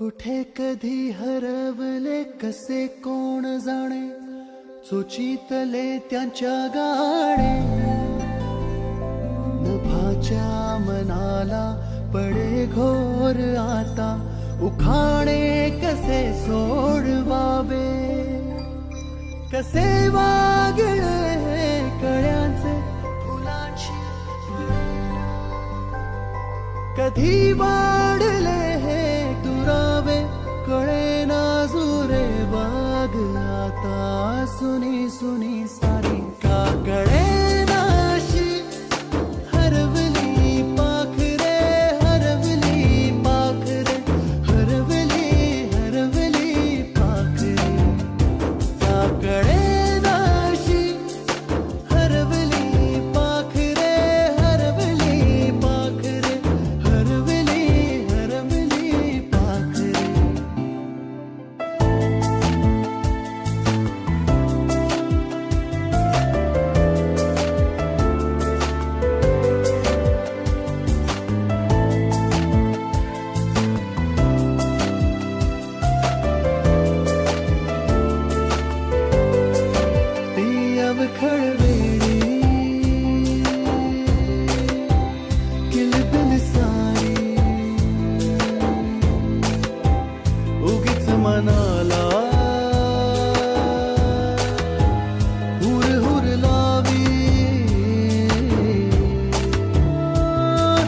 कुठे कधी हरवले कसे कोण जाणे, चोचीतले त्यांच्या गाणे. नभाच्या मनाला पडे घोर आता, उखाणे कसे सोडवावे. कसे वागळे कळ्यांचे फुलांची, कधी वाढले हे दुरावे कळे नाजुरे बाग. आता सुनी सुनी सारी का कळे नाशी, हरवली पाखरे हरवली पाखरे हरवली हरवली पाखरे. का कळे नाशी, हरवली पाखरे हरवली पाखरे हरवली हरवली पाखरे. ती अवखळ वेळी किलबिल सारी, उगीच मनाला हुर हुर लावी.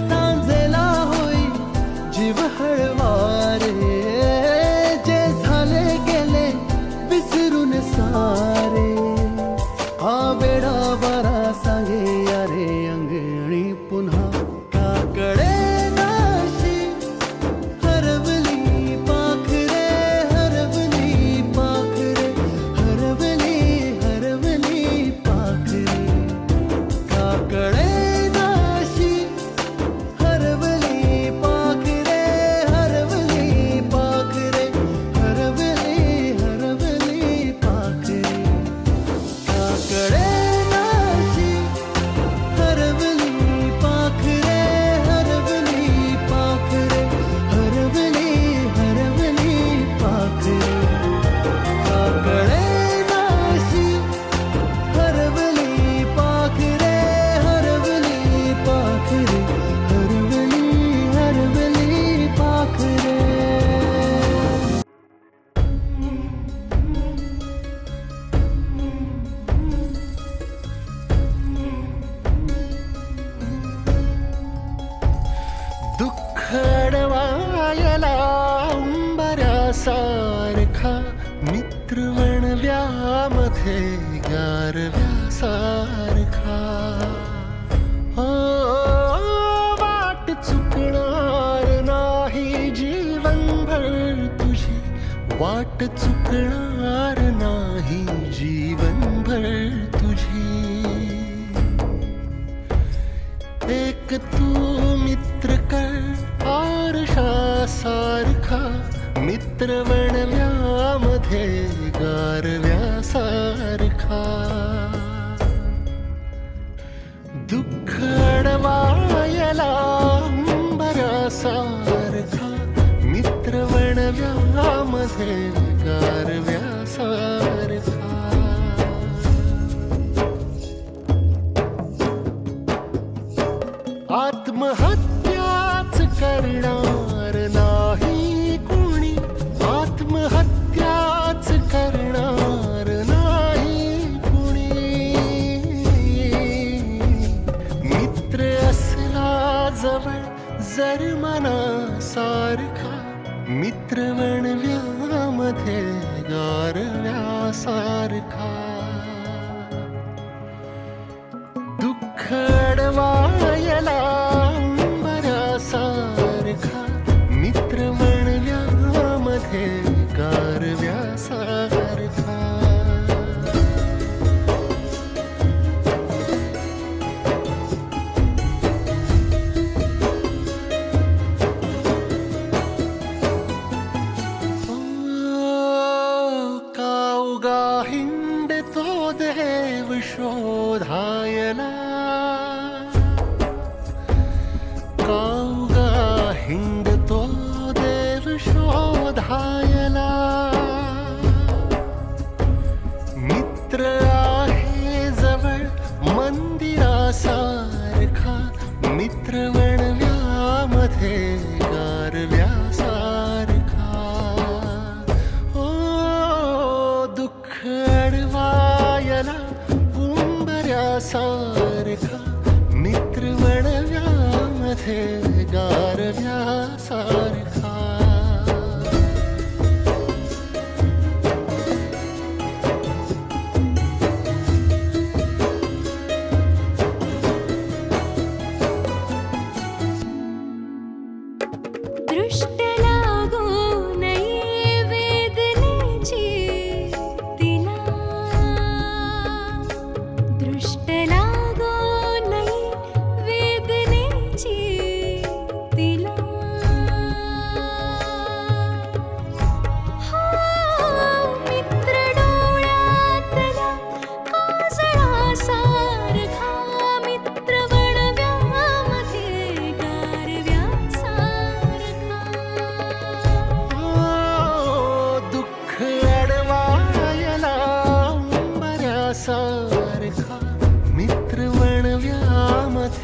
सांजेला होई जीव हळवारे, जे झाले गेले विसरून सारे. हा वेडा वारा सांगे अरे अंगणी पुन्हा. का कळे नाशी, हरवली पाखरे हरवली पाखरे हरवली हरवली पाखरे. का कळे नाशी, हरवली पाखरे हरवली पाखरे हरवली हरवली पाखरे. का कळे नाशी, हरवली पाखरे हरवली पाखरे हरवली हरवली पाखरे. का कळे नाशी, हरवली पाखरे हरवली पाखरे हरवली हरवली पाखरे. दुःख अडवायला उंबऱ्यासारखा, मित्र वणव्यामध्ये गारव्यासारखा. हो, वाट चुकणार नाही जीवनभर तुझी, वाट चुकणार नाही जीवनभर तुझी. एक तू मित्र कर आरशासारखा, मित्र वणव्यामध्ये गारव्यासारखा. दुःख अडवायला उंबऱ्यासारखा, मित्र वणव्यामध्ये गारव्यासारखा. आत्महत्याच करणार नाही कुणी, आत्महत्याच करणार नाही कुणी. मित्र असला जवळ जर मनासारखा, मित्र वणव्यामध्ये गारव्यासारखा. दुःख अडवायला उंबऱ्यासारखा, मित्र वणव्यामध्ये गारव्यासारखा. कावगा हिंडतो देव शोधायला, कावगा हिंडतो देव शोधायला.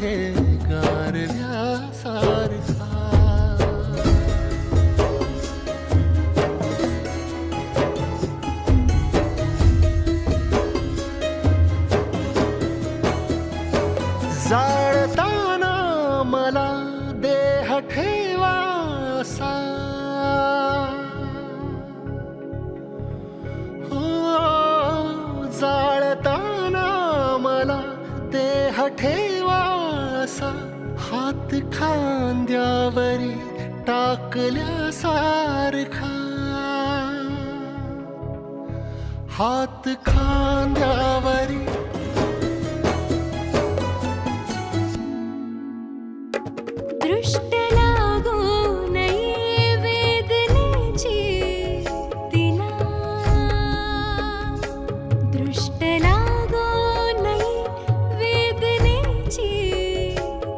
मध्ये गारव्यासारखा. जाळताना मला देह ठेवासा, हो जाळताना मला देह ठेवासा, हात खांद्यावरी टाकल्यासारखा, हात खांद्यावरी दृष्ट लागो नये वेदनेची तिला, दृष्ट लागो नये वेदनेची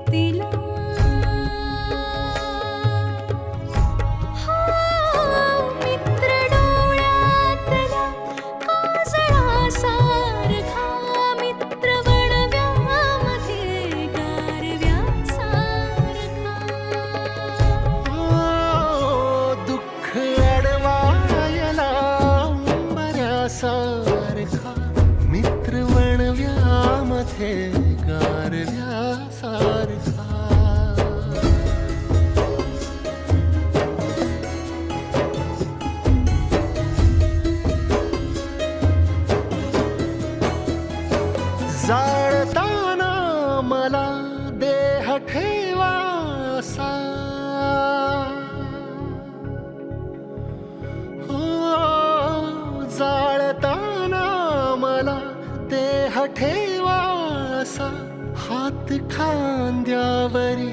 तिला. हो मित्र डोळ्यातला काजळासारखा, मित्र वणव्यामध्ये गारव्यासारखा. दुःख अडवायला उंबऱ्यासारखा, मित्र वणव्यामध्ये गारव्यासारखा. जाळताना मला देह ठेवासा, हो जाळताना मला देह ठेवासा, हात खांद्यावरी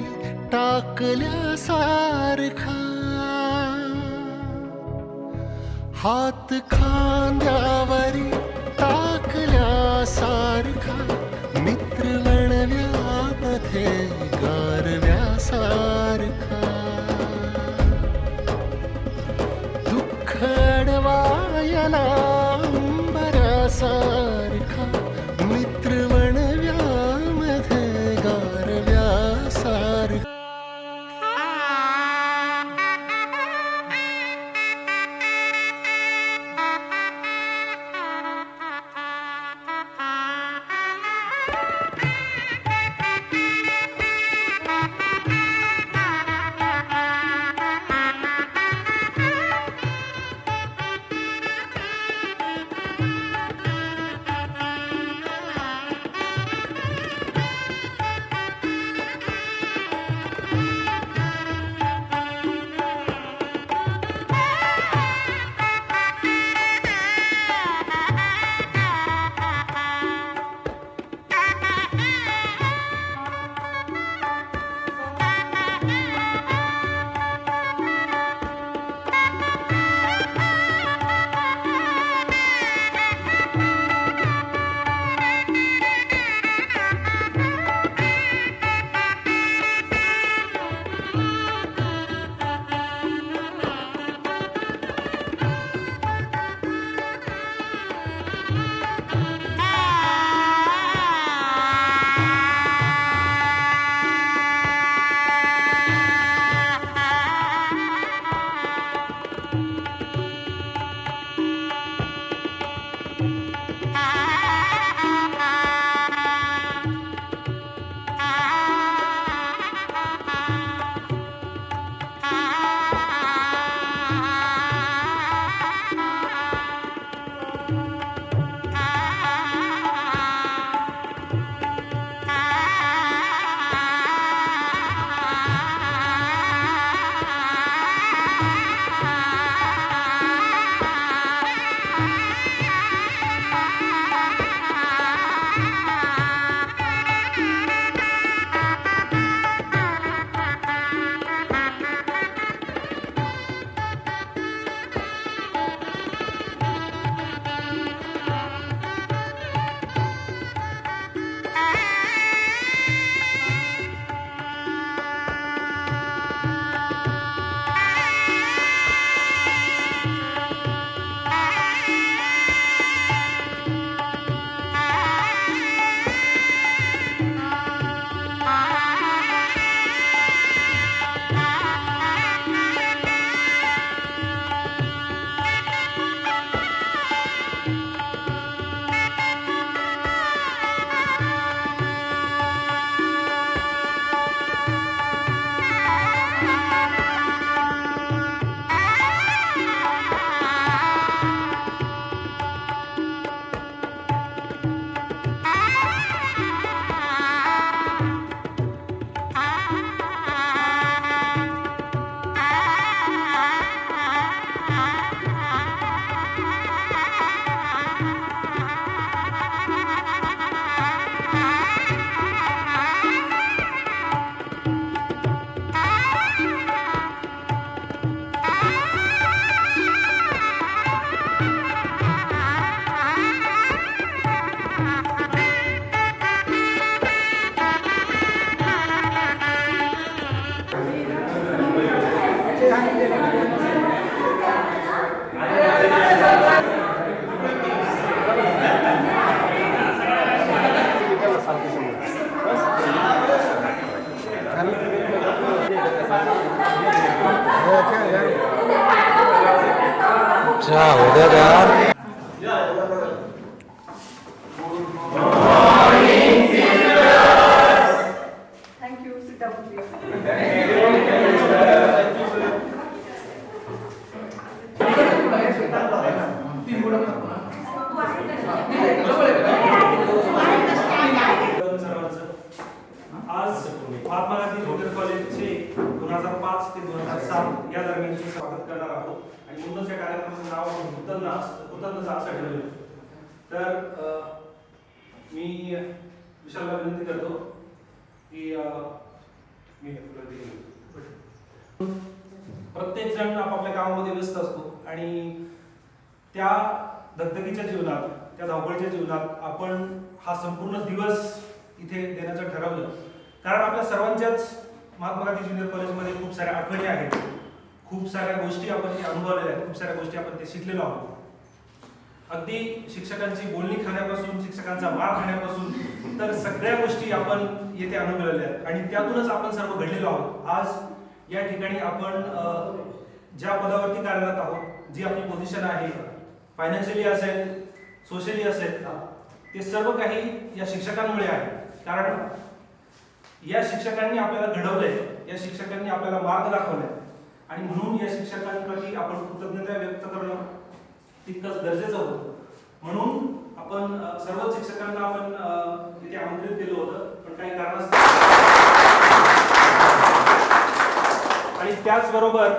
टाकल्यासारखा, हात खांद्यावरी टाकल्यासारखा, मित्र वणव्यामध्ये गारव्यासारखा. दुःख अडवायला उंबऱ्यासारखा, मित्र वणव्यामध्ये गारव्यासारखा. अच्छा हो गया यार. थँक्यू. Sit down please. आज महात्मा गांधी ज्युनियर कॉलेजचे 2005 ते 2007 या दरम्यानचे स्वागत करणार आहोत आणि म्हणूनच या कार्यक्रमाचं नाव आपण हुतात्मा असं ठेवलं. तर मी विशालला विनंती करतो की मी प्रत्येक जण आपापल्या कामामध्ये व्यस्त असतो आणि त्या दगदगीच्या जीवनात, त्या धावपळीच्या जीवनात आपण हा संपूर्ण दिवस इथे देण्याचं ठरवलं कारण आपल्या सर्वांच्याच महात्मा गांधी ज्युनियर कॉलेजमध्ये खूप साऱ्या आठवणी आहेत, खूप साऱ्या गोष्टी आपण इथे अनुभवलेल्या आहेत, खूप साऱ्या गोष्टी आपण ते शिकलेलो आहोत. अगदी शिक्षकांची बोलणी खाण्यापासून, शिक्षकांचा मार खाण्यापासून तर सगळ्या गोष्टी आपण येथे अनुभवलेल्या आहेत आणि त्यातूनच आपण सर्व घडलेलो आहोत. आज या ठिकाणी आपण ज्या पदावरती कार्यरत आहोत, जी आपली पोझिशन आहे, फायनान्शियली असेल, सोशली असेल, ते सर्व काही या शिक्षकांमुळे आहे. कारण या शिक्षकांनी आपल्याला घडवलंय, या शिक्षकांनी आपल्याला मार्ग दाखवलाय आणि म्हणून या शिक्षकांप्रती आपण कृतज्ञता व्यक्त करणं तितकंच गरजेचं होतं. म्हणून आपण सर्वच शिक्षकांना आपण इथे आमंत्रित केलं होतं, पण काही कारणास्तव आणि त्याचबरोबर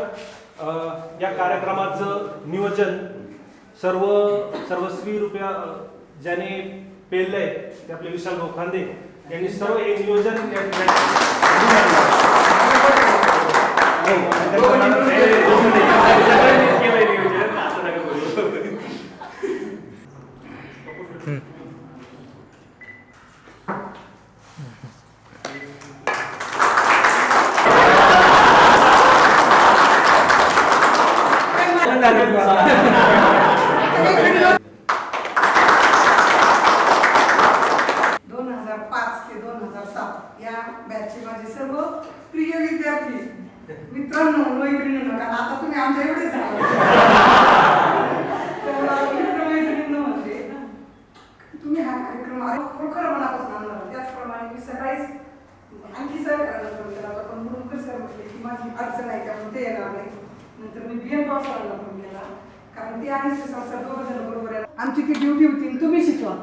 या कार्यक्रमाचं नियोजन सर्वस्वी रूपया ज्याने पेललंय ते आपले विशाल भाऊ खांदे यांनी सर्व हे नियोजन या बॅचचे माझे सर्व प्रिय विद्यार्थी मित्रांनो, मैत्रिणींनो, कारण आता तुम्ही आमच्या एवढेच मित्र-मैत्रिणींनो म्हणजे तुम्ही हा कार्यक्रम खरोखर मनापासून आणला. त्याचप्रमाणे मी सकाळीच आणखी सर फोन केला होता, पण म्हणून सर म्हटले की माझी अडचण आहे त्यामुळे ते येणार नाही. नंतर मी BN सरांना फोन केला कारण ते आणि सर दोघं जण बरोबर आहे. आमची ती ड्युटी होती, तुम्ही शिकवा.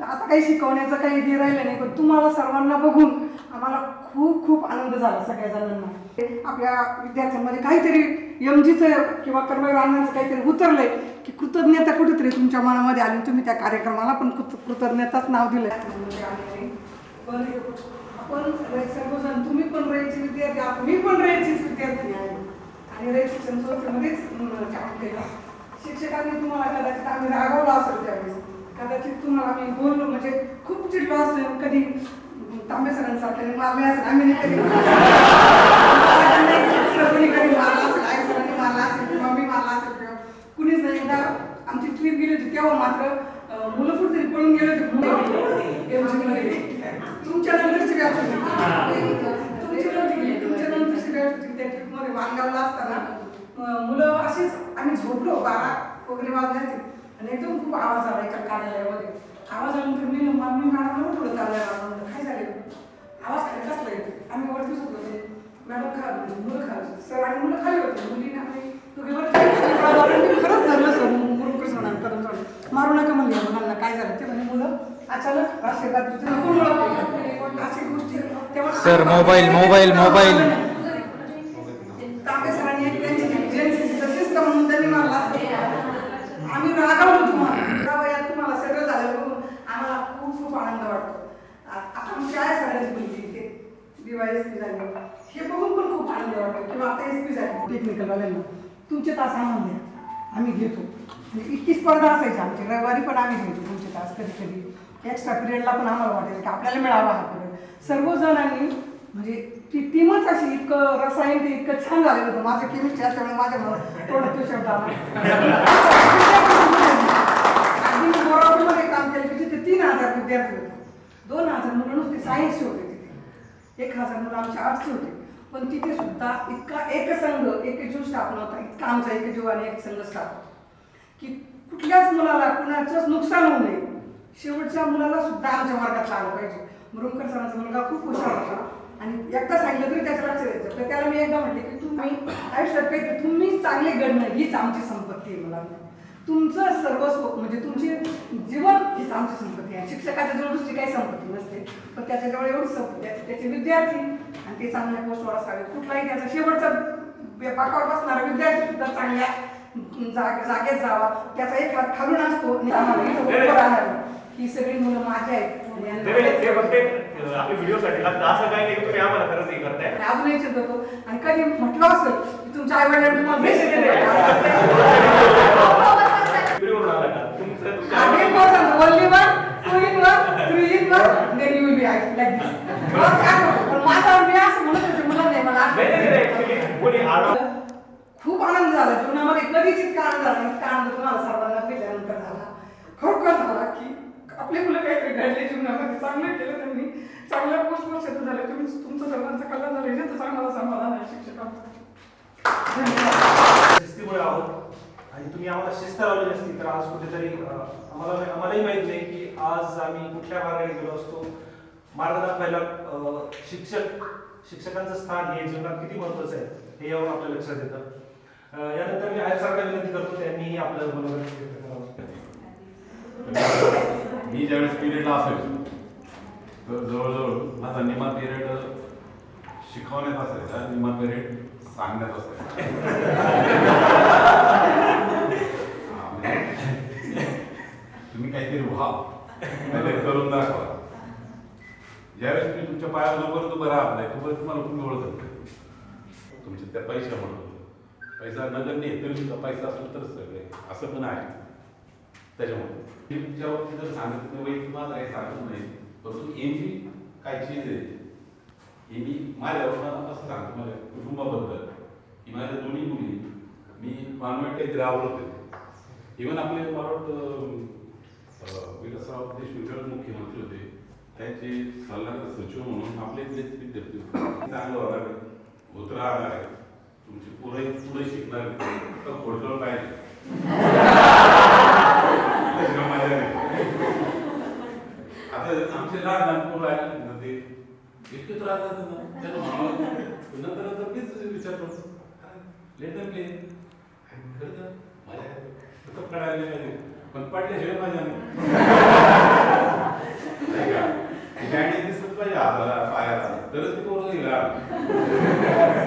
आता काही शिकवण्याचं काही हे राहिलं नाही, पण तुम्हाला सर्वांना बघून आम्हाला खूप खूप आनंद झाला. सगळ्या जणांना आपल्या विद्यार्थ्यांमध्ये काहीतरी MGचं किंवा कर्मवीर अण्णांचं काहीतरी उतरलंय की कृतज्ञता कुठेतरी तुमच्या मनामध्ये आली. तुम्ही त्या कार्यक्रमाला पण कृतज्ञताच नाव दिलंय. पण आपण सर्वजण, तुम्ही पण रयतचे विद्यार्थी, मी पण रयतचीच विद्यार्थी आहे आणि रयत शिक्षण संस्थेमध्येच काम केलं. शिक्षकांनी तुम्हाला कदाचित आम्ही रागवलं असेल त्यावेळेस, कदाचित तुम्हाला मी बोललो म्हणजे खूप चिडलो असेल, कधी तांबे सरांसारख्याने मारले असेल, आम्ही कधी कधी मारला असेल, आई सरांनी मारला असेल किंवा मी मारला असेल किंवा कुणीच नाही. एकदा आमची ट्रिप गेली होती तेव्हा मात्र मुलं कुठेतरी पळून गेले होते. तुमच्या नंतरची बॅच होती, तुमच्या नंतरची बॅच होती. त्या ट्रिपमध्ये मानगावला असताना मुलं अशीच आम्ही झोपलो, 12 वगैरे वाजले असतील आणि एकदम खूप आवाज आला एका कार्यालयामध्ये. आवाज आल्यानंतर मी मॅडमला थोडं चाललं, काय झालं आवाज खाली कसला येतो. आम्ही वरतीच होतो, मॅडम मुलं खाली, सर आणि मुलं खाली होते. मुलीने आम्ही खरंच धरलं सर, मुरुकर सरांकडून मारू नका म्हणले मुलांना. काय झालं ते म्हणजे मुलं अचानक अशी गोष्टी तेव्हा सर मोबाईल तांबे सरांनी म्हणून त्यांनी मारला. आम्ही रागावलो तुम्हाला सगळं झालं बघून आम्हाला खूप खूप आनंद वाटतो. आता आमची आहे सगळ्यांची मुलगी इथे BYSP झाली, हे बघून पण खूप आनंद वाटतो. किंवा आता SP झाली टेक्निकलवाल्यांना तुमचे तास आणून द्या, आम्ही घेतो. म्हणजे इतकी स्पर्धा असायची आमची, रविवारी पण आम्ही घेतो तुमचे तास. कधी कधी एक्स्ट्रा पिरियडला पण आम्हाला वाटेल की आपल्याला मिळावा हा पिरियड. सर्वजणांनी म्हणजे ती टीमच अशी इतकं रसायन ते इतकं छान झालेलं होतं. माझं केमिस्ट्री असल्यामुळे माझ्या थोडं तो शब्द आला. अगदी मोरावतीमध्ये काम केलं की तिथे 3000 विद्यार्थी होते, 2000 मुलं नुसते सायन्सचे होते, तिथे 1000 मुलं आमच्या आर्ट्सचे होते. पण तिथे सुद्धा इतका एकसंघ एकजीव स्टाफ नव्हता, इतका आमचा एकजीव आणि एकसंघ स्टाफ की कुठल्याच मुलाला कुणाचंच नुकसान होऊ नये, शेवटच्या मुलाला सुद्धा आमच्या वर्गात आलं पाहिजे. मुरुमकर सरांचा मुलगा खूप हुशार होता आणि एकदा सांगितलं तरी त्याचं लक्ष द्यायचं. तर त्याला मी एकदा म्हटले की तुम्ही आयुष्यात काहीतरी तुम्ही चांगले घडणं हीच आमची संपत्ती आहे. मला तुमचं सर्वस्व म्हणजे तुमचे जीवन हीच आमची संपत्ती आहे. शिक्षकाच्या जवळ दुसरी काही संपत्ती नसते, पण त्याच्याजवळ एवढी संपत्ती आहे त्याचे विद्यार्थी आणि ते चांगल्या पोस्टवर असावे. कुठलाही त्याचा शेवटचा पाकावर बसणारा विद्यार्थी सुद्धा चांगल्या जागेत जावा, त्याचा एक हात खालून असतो ही सगळी मुलं माझ्या आहेत. आपल्या व्हिडिओसाठी असं काही नाही, तुम्ही आम्हाला खरंच हे करताय. अजून विचारत होतो आणि कधी म्हटलं असेल की तुमच्या आई वडिलांनी तुम्हाला बेस्ट दिले व्हिडिओवरून आला का? तुमचं only one, two in one, three in one, then you will be like this. पण माझ्यावर मी असं म्हणत होते, मला नाही, मला actually कोणी आलं खूप आनंद झाला जीवनामध्ये. कधीच इतका आनंद झाला, इतका आनंद तुम्हाला सर्वांना भेटल्यानंतर झाला. खरोखर झाला की आपले मुलं काहीतरी घडले जीवनामध्ये, चांगलं केलं त्यांनी, चांगल्या पोस्टवर सेटल झाले. तुम्ही तुमचं सर्वांचं कल्याण झालं याचं चांगला समाधान आहे शिक्षकांचं. शिस्तीमुळे आहोत आणि तुम्ही आम्हाला शिस्त लावली नसती तर आज कुठेतरी आम्हालाही माहित नाही की आज आम्ही कुठल्या मार्गाने गेलो असतो. मार्ग दाखवायला शिक्षकांचं स्थान हे जीवनात किती महत्वाचं आहे हे यावरून आपल्या लक्षात येतं. यानंतर मी आयर सरकार विनंती करतो त्यांनीही आपलं मनोगत व्यक्त करावं. मी ज्यावेळेस पिरियडला असायचो तर जवळजवळ माझा निमा पिरियड शिकवण्यात असायचा, निमा पिरियड सांगण्यात असायचा. तुम्ही काहीतरी व्हा, काहीतरी करून दाखवा. ज्यावेळेस तुम्ही तुमच्या पायावर जोपर्यंत उभं राहत नाही तोपर्यंत तुम्हाला कोणी ओळखत नाही. तुमच्या त्या पैशामुळे पैसा नगण्य आहे तरी तुमचा पैसा असेल तरच सगळे असं पण आहे. त्याच्यामुळे मी तुमच्या बाबतीत जर सांगितलं वैयक्तिक माझं काही सांगत नाही, परंतु एमबी काय चीज आहे हे मी माझ्यावर असं सांगतो. माझ्या कुटुंबाबद्दल की माझ्या दोन्ही मुली मी कॉन्व्हेंट काहीतरी आवडत होते. इव्हन आपले मला वाटतं विलासराव देशमुख मुख्यमंत्री होते, त्यांचे सल्लागार सचिव म्हणून आपले इथलेच विद्यार्थी चांगलं होणार आहे, होत राहणार आहे. तुमची पुढे शिकणार तर खोडजवळ पाहिजे. आता आमचे लहान पोरं आहे ना ते इतकेच राहतात ना, त्यांना म्हणावं नंतर नंतर तेच विचार करतो लेटर प्ले खरं माझ्या कळायला नाही, पण पडल्याशिवाय माझ्या नाही का गॅडी दिसत पाहिजे हाताला पायाला तरच ते पोरं येईल.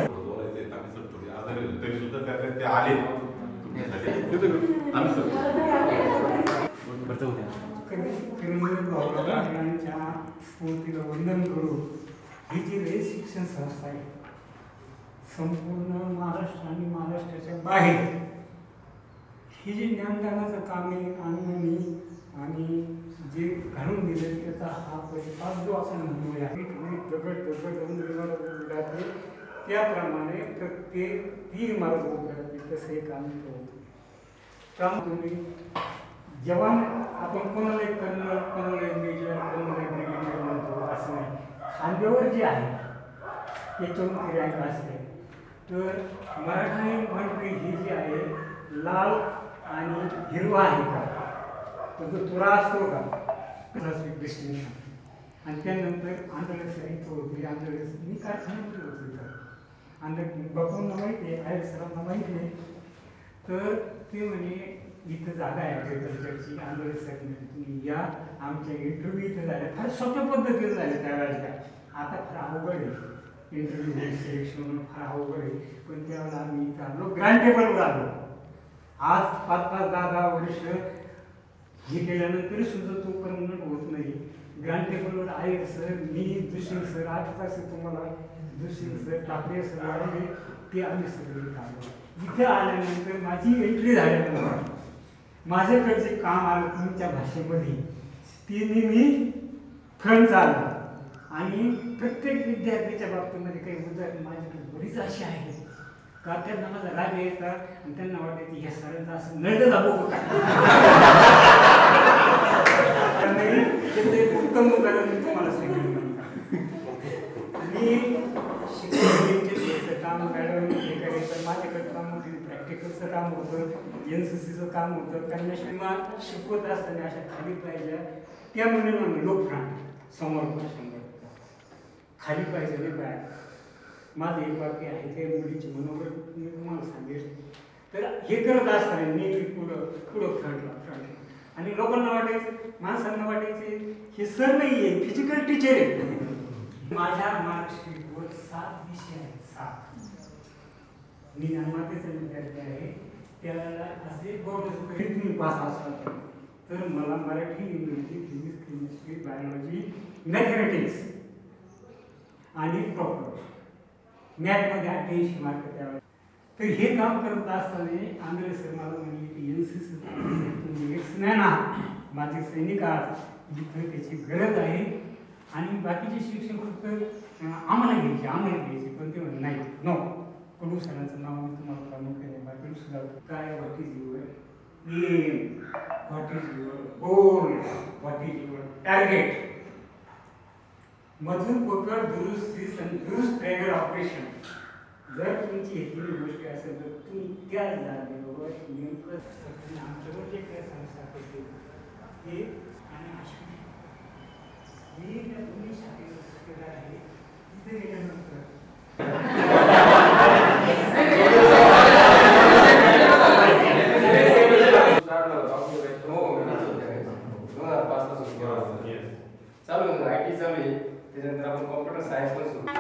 बोलायचं आम्ही सर थोडी आजारी होतो तरी सुद्धा त्यात ते आले आम्ही सर भावनांच्या स्फूर्तीला वंदन करू. ही जी रयत शिक्षण संस्था आहे संपूर्ण महाराष्ट्र आणि महाराष्ट्राच्या बाहेर ही जी ज्ञानदानाचं काम आहे अण्णांनी आणि जे घडून दिलं त्याचा हा परिपाक जो आपण म्हणूया दगड त्याप्रमाणे प्रत्येक ती इमारत उभारते तसं हे काम करतो. त्यामुळे तुम्ही जेव्हा आपण कोणाला एक कन्नड, कोणाला एक मेजर, कोणाला एक ब्रिगेडियर म्हणतो असं नाही. खांद्यावर जे आहे त्याच्यावरून ती रँक असते. तर मराठा इन्फंट्री ही जी आहे लाल आणि हिरवा आहे का, तर तो तुरा असतो का क्लासिक डिस्टिंक्शन. आणि त्यानंतर आंधळे सहित होती, आंधळे मी काय सांगितलं होतं का आंधळे बापूंना माहिती आहे, आहे सरांना माहिती आहे. तर ते म्हणे इथं जागा आहे ॲग्रिकल्चरची आंधळे सर तुम्ही या आमच्या इंटरव्ह्यू इथं झाल्या फार सोप्या पद्धतीने झाल्या त्यावेळेला. आता फार अवघड आहे इंटरव्ह्यू सिलेक्शन, फार अवघड आहे. पण त्यावेळेला आम्ही इथं आलो ग्रँड टेबलवर आलो. आज 5-5, 10-10 वर्ष हे केल्यानंतरी सुद्धा तो परमनंट होत नाही. ग्रँड टेबलवर आहे सर, मी दुसरी सर, 8 तास तुम्हाला दुसरी सर टाकले सर वाढले ते आम्ही सगळे आलो. इथे आल्यानंतर माझी एंट्री झाल्यानंतर माझ्याकडचे काम आलं तुमच्या भाषेमध्ये ते मी फ्रंट आलं. आणि प्रत्येक विद्यार्थ्याच्या बाबतीमध्ये काही उदाहरण माझ्याकडे बरीच अशी आहेत का त्यांना माझा राग यायचा आणि त्यांना वाटायचं ह्या सरांचा असं नळद दाबो होता. उत्तम उदाहरण मी तुम्हाला सांगितलं. मी शिक्षण काम मॅडम हे करायचं, माझ्याकडे काम होतं, प्रॅक्टिकलचं काम होतं, NCCचं काम होतं. त्यांना शिकवत असताना अशा खाली पाहिजे त्या म्हणून लोकफ्रांत समोर खाली पाहिजे नाही पाय. माझं एक वाक्य आहे ते मुलीची मनोबल मी तुम्हाला सांगेल. तर हे करत असताना मी पुढं फ्रंटला आणि लोकांना वाटायचं, माणसांना वाटायचे हे सर नाही आहे, फिजिकल टीचर आहे. माझ्या मार्कशीटवर 7 विषय आहेत, 7. मी ज्ञानमातेचा विद्यार्थी आहे, त्याला असे तुम्ही पास असतात तर मला मराठी, इंग्रजी, फिजिक्स, केमिस्ट्री, बायोलॉजी, मॅथमॅटिक्स आणि प्रॉपर मॅथमध्ये 88 मार्क त्यावेळेस. तर हे काम करत असताना आंध्रे सर मला म्हणले की NCC तुम्ही एक्समॅन आहात, माझे सैनिक आहात, जिथं त्याची गरज आहे आणि बाकीचे शिक्षक फक्त आम्हाला घ्यायचे पण ते म्हणले नाही, नो. कडू सरांचं नाव मी तुम्हाला प्रामुख्याने बाकी सुद्धा काय, what is your aim, what is your goal, what is your target. मधून पकड दुरुस्त ट्रॅगर ऑपरेशन. जर तुमची येथील गोष्ट असेल तर तुम्ही त्या जागेवर नेमकं आमच्यावर जे काय संस्था हे आणि अश्विनी मी त्या दोन्ही शाखेवर शिकलेला आहे. तिथे गेल्यानंतर चालू IT चालू आहे, त्याच्यानंतर आपण कॉम्प्युटर सायन्स पण सुरू.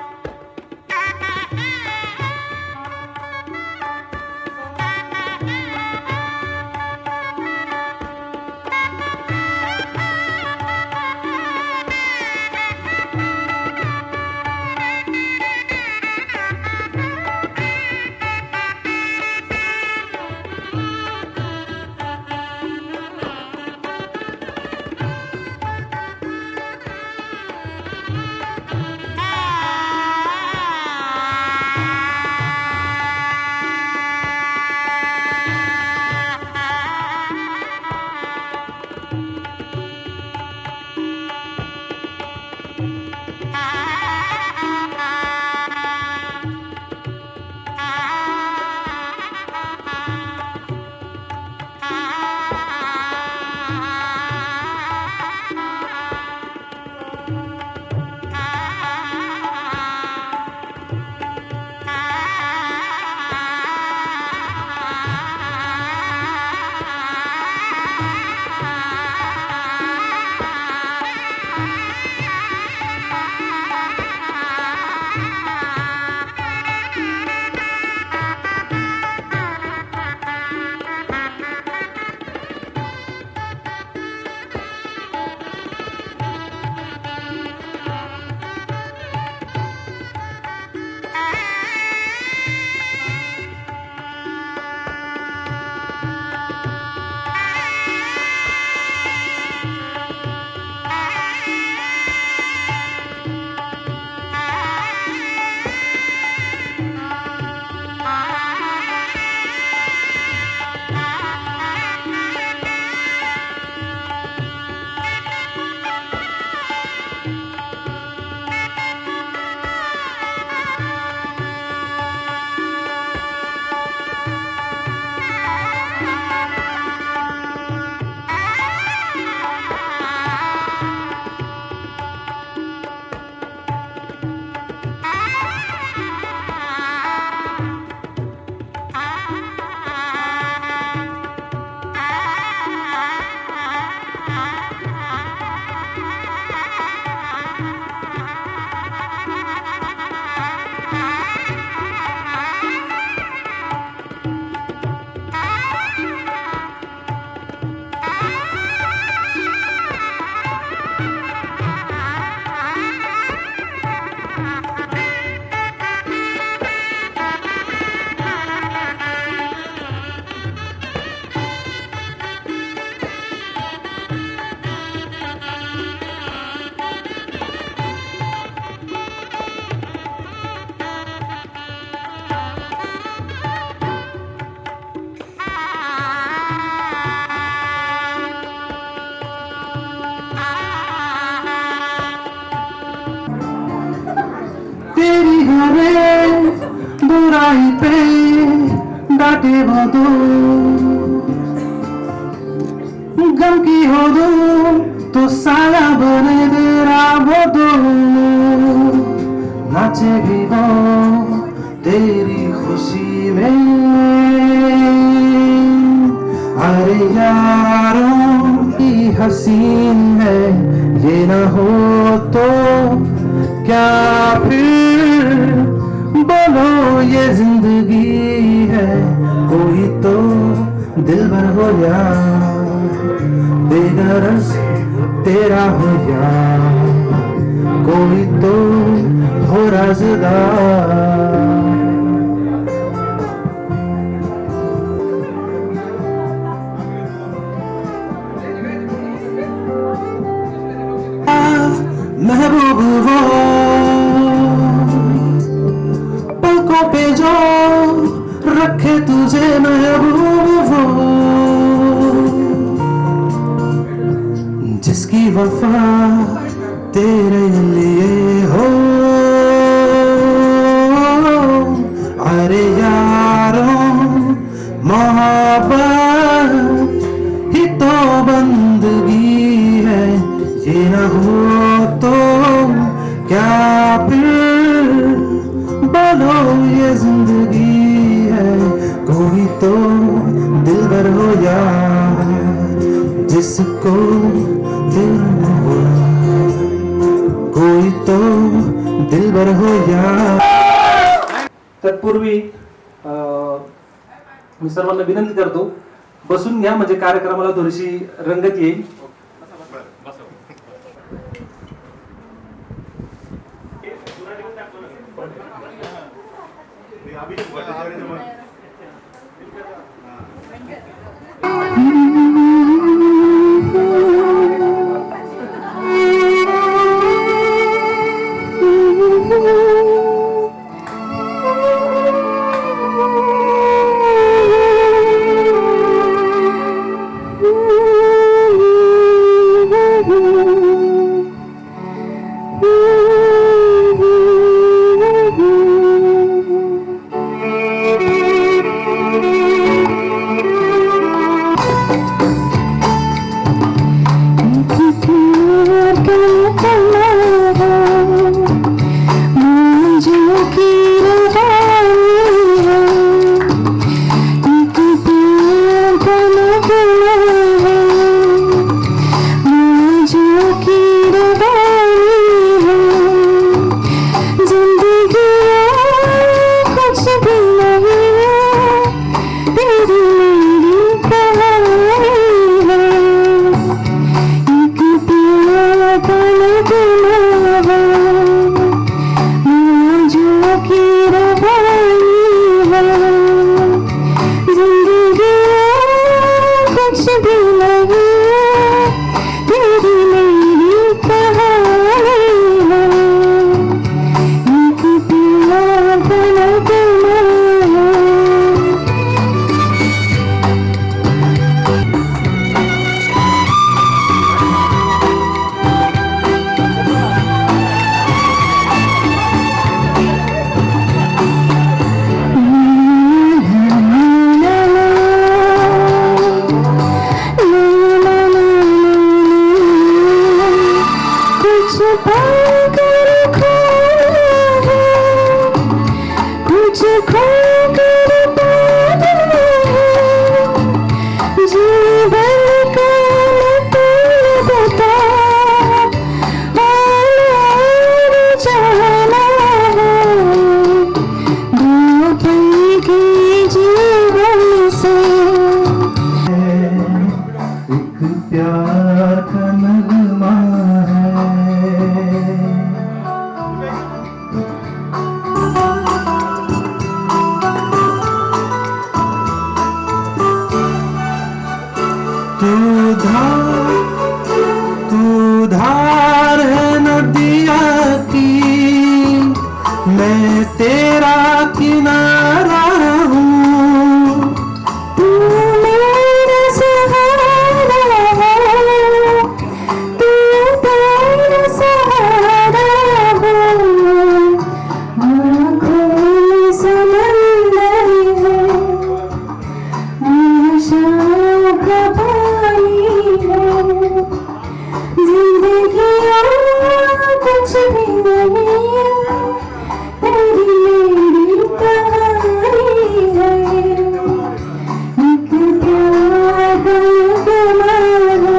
तेरी हरे बुराई पे डांटे वो दो, गम की हो दो तो साया बने तेरा वो दो, नाचे भी वो तेरी खुशी में। अरे यारों की हसीन है ये ना हो तो क्या फिर, बोलो ये जिंदगी है, कोई तो दिलबर हो या बेगरज तेरा हो या कोई तो हो राज़दार। महबूब वो पलकों पे जो रखे तुझे, महबूब वो जिसकी वफा तेरे लिए हो। अरे यारों मोहब्बत ही तो बंदगी है, ये न हो तो क्या फिर, बोलो ये जिंदगी है, कोई तो दिलबर हो या जिसको दिल हो, कोई तो दिलबर हो या। तत्पूर्वी मी सर्वांना विनंती करतो बसून घ्या, म्हणजे कार्यक्रमाला थोडीशी रंगत येईल. तेरी मेरी कहानी है एक प्यार गुलगुलाना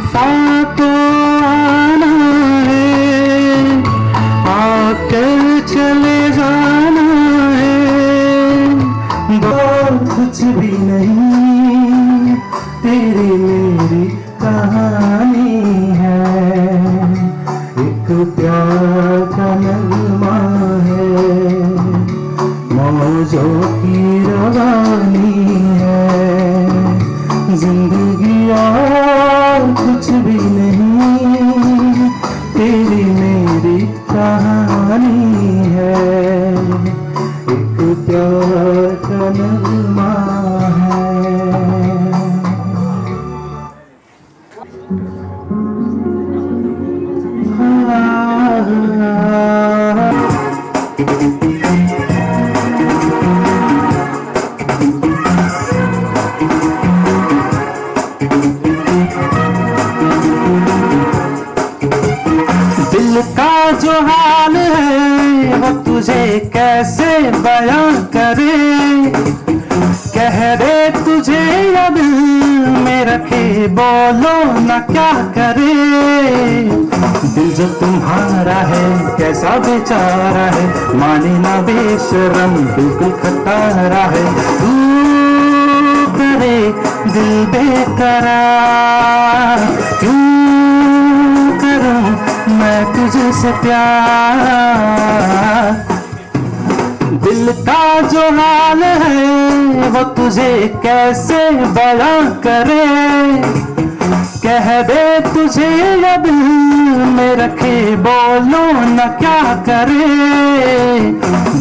साथ आना है आकर चले जाना है बहुत कुछ भी नहीं तेरी मेरी कहानी है एक प्यार का नगमा है मौजों की रवानी है जिंदगी और कुछ भी नहीं तेरी मेरी कहानी है एक प्यार का नगमा दिल का जो हाल है वो तुझे कैसे बयां करे कह दे तुझे या दिल में रखे बोलो ना क्या करे दिल जो तुम्हारा है कैसा बेचारा है माने ना बेशरम बिल्कुल खटारा है तू करे दिल बेकरार क्यों करूं मैं तुझसे प्यार दिल का जो हाल है वो तुझे कैसे बयां करे कह दे तुझे या दिल में रखे बोलो न क्या करे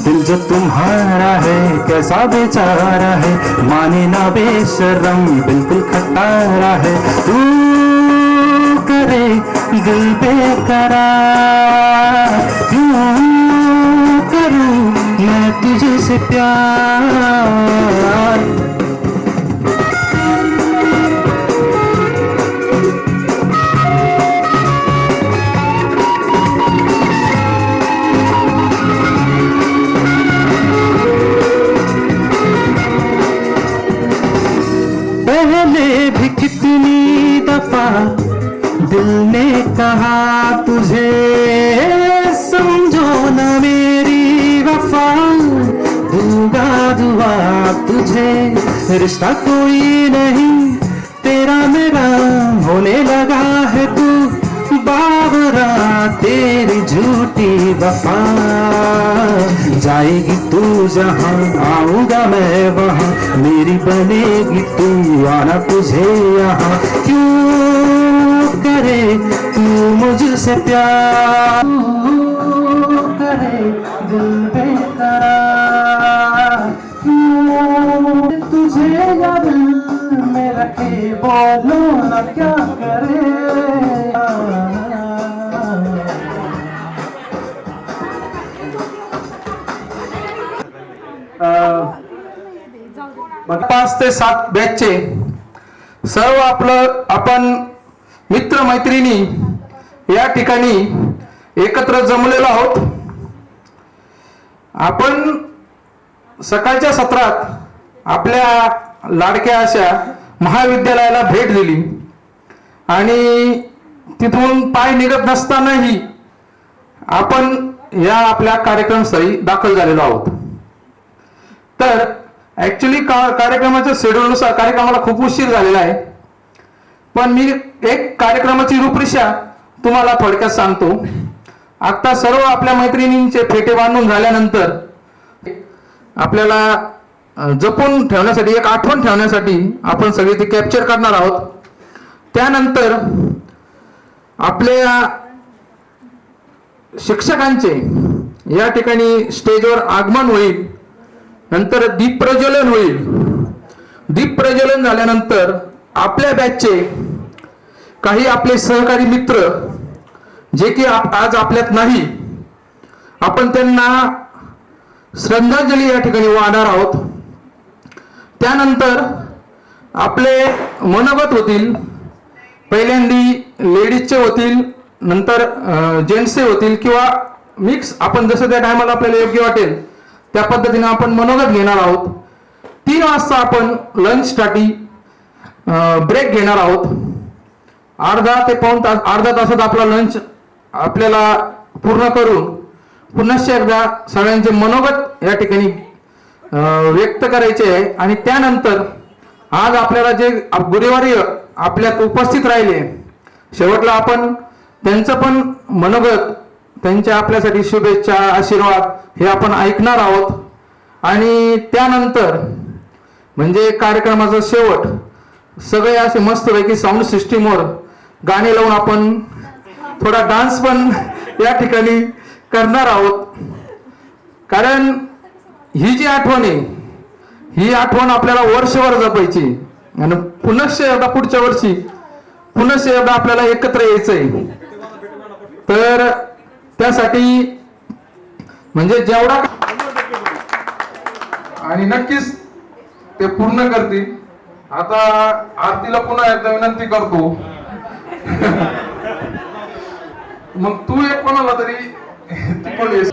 दिल जो तुम्हारा है कैसा बेचारा है माने ना बेशरम बिल्कुल खटारा है तू करे दिल बेकरार क्यों करूं मैं तुझसे प्यार पहले भी कितनी दफा दिल ने कहा तुझे समझो न मेरी वफा दूंगा दुआ तुझे रिश्ता कोई नहीं तेरा मेरा होने लगा है तू बावरा तेरी झूठी वफा जाएगी तू जहां आऊंगा मैं वहां मेरी बनेगी तू आना तुझे यहाँ क्यों करे तू मुझसे प्यार करे दिल बेकरार क्यों तुझे या दिल में रखे बोलो ना क्या करे पाच ते 7 बॅचचे सर्व आपण मित्र मैत्रिणी या ठिकाणी एकत्र जमलेलो आहोत. आपण सकाळच्या सत्रात आपल्या लाडक्या अशा महाविद्यालयाला भेट दिली आणि तिथून पाय निघत नसतानाही आपण या आपल्या कार्यक्रमस्थळी दाखल झालेलो आहोत. तर ऍक्च्युली कार्यक्रमाच्या शेड्यूलनुसार कार्यक्रमाला खूप उशीर झालेला आहे, पण मी एक कार्यक्रमाची रूपरेषा तुम्हाला थोडक्यात सांगतो. आता सर्व आपल्या मैत्रिणींचे फेटे बांधून झाल्यानंतर आपल्याला जपून ठेवण्यासाठी एक आठवण ठेवण्यासाठी आपण सगळे ते कॅप्चर करणार आहोत. त्यानंतर आपल्या शिक्षकांचे या ठिकाणी स्टेजवर आगमन होईल. नंतर दीप प्रज्वलन होईल. दीप प्रज्वलन झाल्यानंतर आपल्या बॅचचे काही आपले सहकारी मित्र जे की आज आपल्यात नाही, आपण त्यांना श्रद्धांजली या ठिकाणी वाहणार आहोत. त्यानंतर आपले मनोगत होतील. पहिल्यांदी लेडीजचे होतील, नंतर जेंट्सचे होतील किंवा मिक्स, आपण जसं त्या टायमाला आपल्याला योग्य वाटेल त्या पद्धतीने आपण मनोगत घेणार आहोत. 3 वाजता आपण लंचसाठी ब्रेक घेणार आहोत. अर्धा ते पाऊण तास, अर्धा तासात आपला लंच आपल्याला पूर्ण करून पुन्हा एकदा सगळ्यांचे मनोगत या ठिकाणी व्यक्त करायचे आहे. आणि त्यानंतर आज आपल्याला जे गुरुवारी आपल्यात उपस्थित राहिले, शेवटला आपण त्यांचं पण मनोगत, त्यांच्या आपल्यासाठी शुभेच्छा, आशीर्वाद हे आपण ऐकणार आहोत. आणि त्यानंतर म्हणजे कार्यक्रमाचा शेवट सगळे असे मस्तपैकी साऊंड सिस्टीमवर गाणे लावून आपण थोडा डान्स पण या ठिकाणी करणार आहोत. कारण ही जी आठवण आहे, ही आठवण आपल्याला वर्षभर जपायची आणि पुन्हा एकदा पुढच्या वर्षी पुन्हा एकदा आपल्याला एकत्र यायचंय. तर त्यासाठी म्हणजे जेवढा आणि नक्कीच ते पूर्ण करतील. आता आरतीला पुन्हा एकदा विनंती करतो, मग तू एक कोणाला तरी तिकडे ये.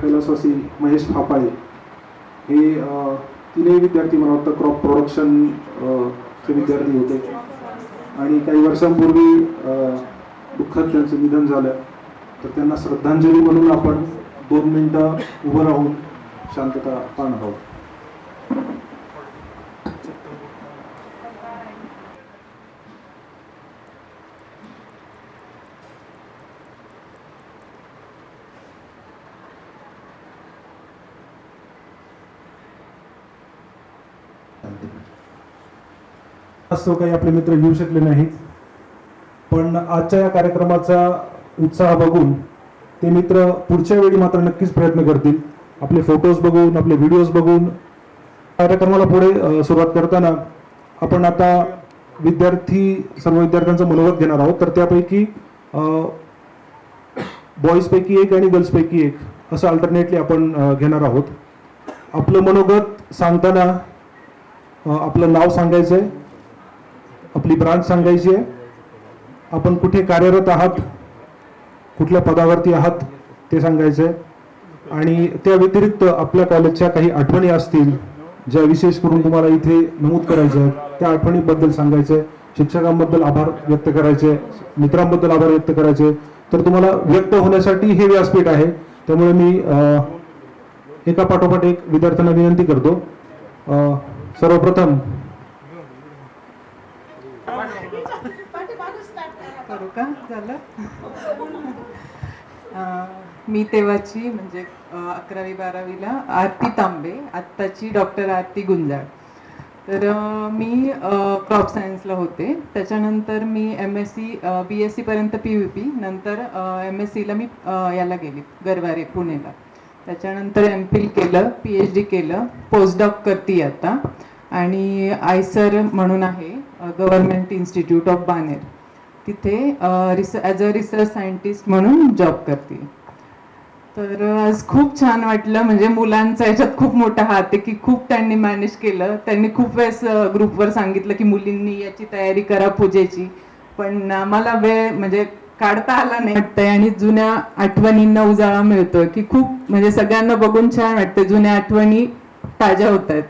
कैलासवासी महेश फापाळे हे तीनही विद्यार्थी मला वाटतं क्रॉप प्रोडक्शन चे विद्यार्थी होते आणि काही वर्षांपूर्वी दुःखद त्यांचं निधन झालं. तर त्यांना श्रद्धांजली म्हणून आपण 2 मिनिटं उभं राहून शांतता पाळणार आहोत. असं काही आपले मित्र येऊ शकले नाहीत, पण आजच्या या कार्यक्रमाचा उत्साह बघून ते मित्र पुढच्या वेळी मात्र नक्कीच प्रयत्न करतील. आपले फोटोज बघून, आपले व्हिडिओज बघून कार्यक्रमाला पुढे सुरुवात करताना आपण आता सर्व विद्यार्थ्यांचं मनोगत घेणार आहोत. तर त्यापैकी बॉईजपैकी एक आणि गर्ल्सपैकी एक असं अल्टरनेटली आपण घेणार आहोत. आपलं मनोगत सांगताना आपलं नाव सांगायचं आहे, आपली ब्रांच सांगायची आहे, आपण कुठे कार्यरत आहात, कुठल्या पदावरती आहात ते सांगायचं आहे आणि त्या व्यतिरिक्त आपल्या कॉलेजच्या काही आठवणी असतील ज्या विशेष करून तुम्हाला इथे नमूद करायच्या आहेत, त्या आठवणीबद्दल सांगायचं आहे. शिक्षकांबद्दल आभार व्यक्त करायचे, मित्रांबद्दल आभार व्यक्त करायचे. तर तुम्हाला व्यक्त होण्यासाठी हे व्यासपीठ आहे. त्यामुळे मी एका पाठोपाठ एक विद्यार्थ्यांना विनंती करतो. सर्वप्रथम करू का? झालं. मी तेव्हाची म्हणजे 11वी-12वीला आरती तांबे, आत्ताची डॉक्टर आरती गुंजाळ. तर मी क्रॉप सायन्सला होते. त्याच्यानंतर मी MSc BSc पर्यंत PVP, नंतर MScला मी याला गेली गरवारे पुणेला. त्याच्यानंतर MPhil केलं, PhD केलं, पोस्टडॉक करते आता आणि आयसर म्हणून आहे गव्हर्नमेंट इन्स्टिट्यूट ऑफ बानेर, तिथे ॲज अ रिसर्च सायंटिस्ट म्हणून जॉब करते. तर आज खूप छान वाटलं. म्हणजे मुलांचा याच्यात खूप मोठा हात आहे की खूप त्यांनी मॅनेज केलं. त्यांनी खूप वेळेस ग्रुपवर सांगितलं की मुलींनी याची तयारी करा पूजेची, पण आम्हाला वेळ म्हणजे काढता आला नाही वाटतंय आणि जुन्या आठवणींना उजाळा मिळतोय की खूप म्हणजे सगळ्यांना बघून छान वाटतं, जुन्या आठवणी ताज्या होत आहेत.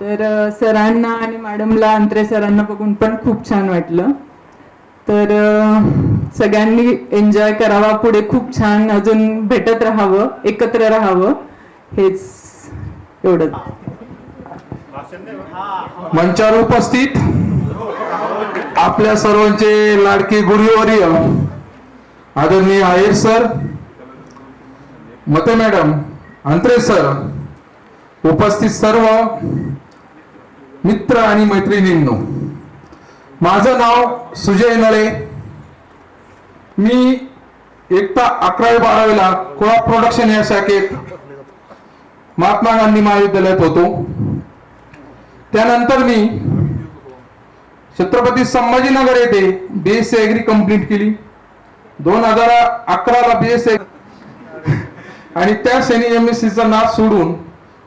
तर सरांना आणि मॅडमला, अंत्रे सरांना बघून पण खूप छान वाटलं. तर सगळ्यांनी एन्जॉय करावा, पुढे खूप छान अजून भेटत राहावं, एकत्र राहावं, हेच एवढंच. मंचावर उपस्थित आपल्या सर्वांचे लाडके गुरुवर्य आदरणीय आहेर सर, मते मॅडम, अंत्रे सर, उपस्थित सर्व मित्र आणि मैत्रिणींनो, माझं नाव सुजय नळे. मी एकता 11वी-12वीला क्रॉप प्रोडक्शन या शाखेत महात्मा गांधी महाविद्यालयात होतो. त्यानंतर मी छत्रपती संभाजीनगर येथे BSc ॲग्री कंप्लीट केली. 2011ला BSc आणि त्या क्षणी MScचा नाद सोडून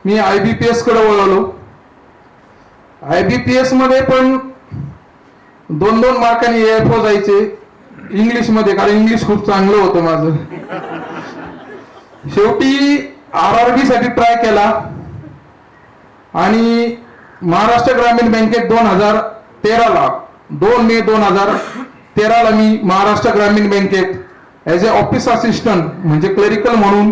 मी IBPS कडे वळलो. IBPS मध्ये पण 2-2 मार्कांनी AFO जायचे इंग्लिश मध्ये, कारण इंग्लिश खूप चांगलं होतं माझं. शेवटी RRB साठी ट्राय केला आणि महाराष्ट्र ग्रामीण बँकेत 2013ला 2 मे 2013ला मी महाराष्ट्र ग्रामीण बँकेत ॲज अ ऑफिस असिस्टंट म्हणजे क्लरिकल म्हणून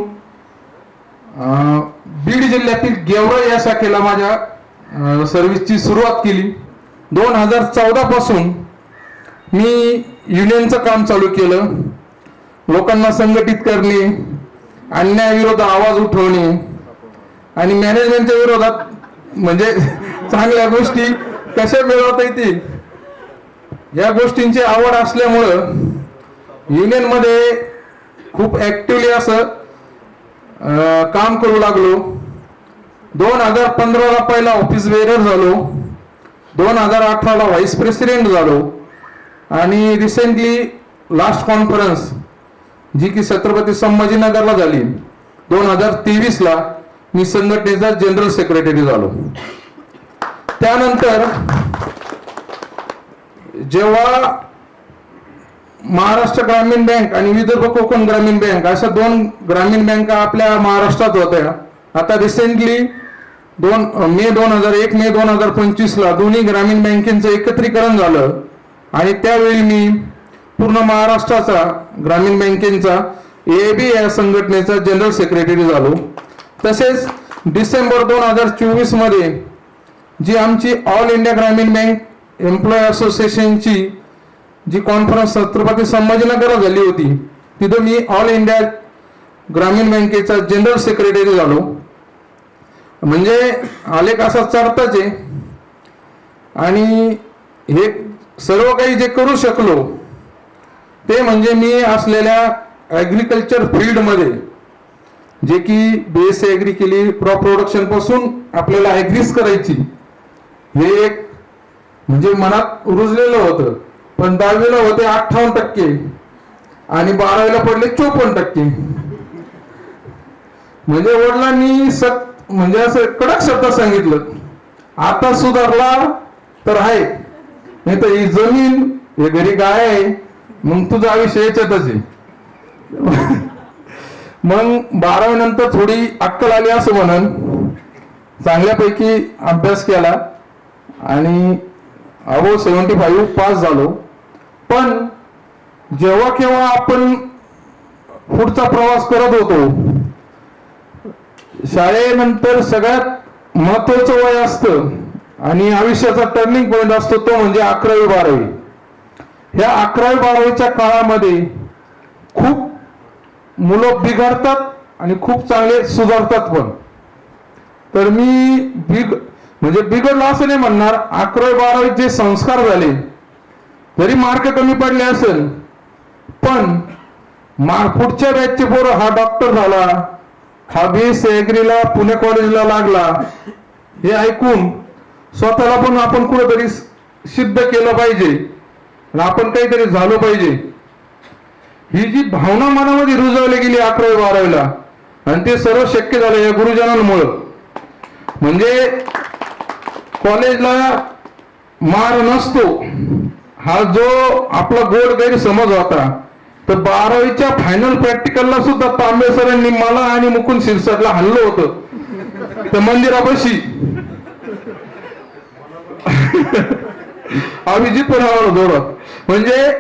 बीड जिल्ह्यातील गेवराई या शाखेला माझ्या सर्व्हिसची सुरुवात केली. 2014 पासून मी युनियनचं काम चालू केलं. लोकांना संघटित करणे, अन्यायाविरोधात आवाज उठवणे आणि मॅनेजमेंटच्या विरोधात म्हणजे चांगल्या गोष्टी कशा मिळवता येतील या गोष्टींची आवड असल्यामुळं युनियन मध्ये खूप ऍक्टिव्हली असं काम करू लागलो. 2015ला पहिला ऑफिस बेरर झालो, 2018ला व्हाईस प्रेसिडेंट झालो आणि रिसेंटली लास्ट कॉन्फरन्स जी की छत्रपती संभाजीनगरला झाली 2023ला मी संघटनेचा जनरल सेक्रेटरी झालो. त्यानंतर जेव्हा महाराष्ट्र ग्रामीण बँक आणि विदर्भ कोकण ग्रामीण बँक अशा 2 ग्रामीण बँका आपल्या महाराष्ट्रात होत्या. आता रिसेंटली मे 2001 मे 2025 ला दोन्ही ग्रामीण बँकेचं एकत्रीकरण झालं आणि त्यावेळी मी पूर्ण महाराष्ट्राचा ग्रामीण बँकेचा एबी या संघटनेचा जनरल सेक्रेटरी झालो. तसेच डिसेंबर 2024 मध्ये जी आमची ऑल इंडिया ग्रामीण बँक एम्प्लॉय असोसिएशनची जी कॉन्फरन्स छत्रपती संभाजीनगरला झाली होती तिथं मी ऑल इंडिया ग्रामीण बँकेचा जनरल सेक्रेटरी झालो. म्हणजे आलेख असा चढताच आहे. आणि हे सर्व काही जे करू शकलो ते म्हणजे मी असलेल्या ॲग्रिकल्चर फील्डमध्ये जे की BSc ॲग्री केली, क्रॉप प्रोडक्शन पासून आपल्याला ॲग्रीच करायची हे एक म्हणजे मनात रुजलेलं होतं. पण 10वीला होते 58% आणि 12वीला पडले 54%. म्हणजे वडिलांनी म्हणजे असं कडक शब्दात सांगितलं, आता सुधारला तर आहे, नाही तर ही जमीन हे घरी गाय आहे, मग तुझं आयुष्य याच्यातच आहे. मग 12वी नंतर थोडी अक्कल आली असं म्हणून चांगल्यापैकी अभ्यास केला आणि अबोव 75 पास झालो. पण जेव्हा केव्हा आपण पुढचा प्रवास करत होतो शाळेनंतर सगळ्यात महत्वाचं वय असतं आणि आयुष्याचा टर्निंग पॉइंट असतो तो म्हणजे 11वी 12वी. ह्या 11वी 12वीच्या काळामध्ये खूप मुलं बिघडतात आणि खूप चांगले सुधारतात पण. तर मी म्हणजे बिघडलं असं नाही म्हणणार, 11वी 12वी जे संस्कार झाले जरी मार्क कमी पडले असेल पण पुढच्या बॅचचे पोरं हा डॉक्टर झाला, हा BSc ॲग्रीला पुणे कॉलेजला लागला हे ऐकून स्वतःला पण आपण कुठेतरी सिद्ध केलं पाहिजे, आपण काहीतरी झालो पाहिजे ही जी भावना मनामध्ये रुजवली गेली 11वी 12वीला आणि ते सर्व शक्य झालं या गुरुजनांमुळं. म्हणजे कॉलेजला मार नसतो हा जो आपला गोड गैरसमज होता, तर 12वीच्या फायनल प्रॅक्टिकलला सुद्धा तांबे सरांनी मला आणि मुकुंद शिरसाटला हल्लं होतं त्या मंदिरापाशी. अभिजित पण आम्हाला जोरात. म्हणजे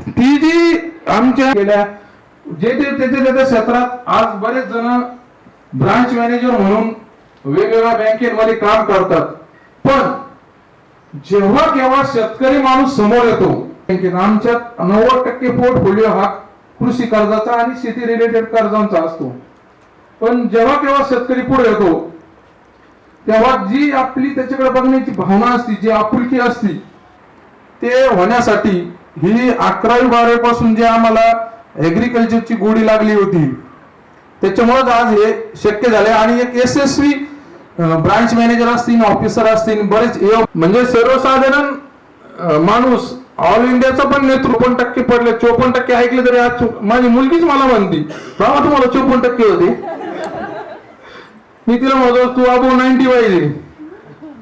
ती जी आमच्या गेल्या जे त्याच्या क्षेत्रात आज बरेच जण ब्रांच मॅनेजर म्हणून वेगवेगळ्या बँकेमध्ये काम करतात. पण जेव्हा केव्हा शेतकरी माणूस समोर येतो, आमच्यात 90% पोर्टफोलिओ हा कृषी कर्जाचा आणि शेती रिलेटेड कर्जांचा असतो. पण जेव्हा केव्हा शेतकरी पुढे येतो तेव्हा जी आपली त्याच्याकडे बघण्याची भावना असते, जी आपुलकी असती, ते होण्यासाठी ही 11वी 12वी पासून जे आम्हाला ऍग्रिकल्चरची गोडी लागली होती त्याच्यामुळेच आज हे शक्य झाले. आणि एक यशस्वी ब्रांच मॅनेजर असतील, ऑफिसर असतील, बरेच म्हणजे सर्वसाधारण माणूस ऑल इंडियाचा पण नेतृत्व 54% पडले, 54% ऐकले तरी आज माझी मुलगीच मला म्हणती बाबा तुम्हाला 54% होते. मी तिला म्हणतो तू अबो 90 पाहिजे,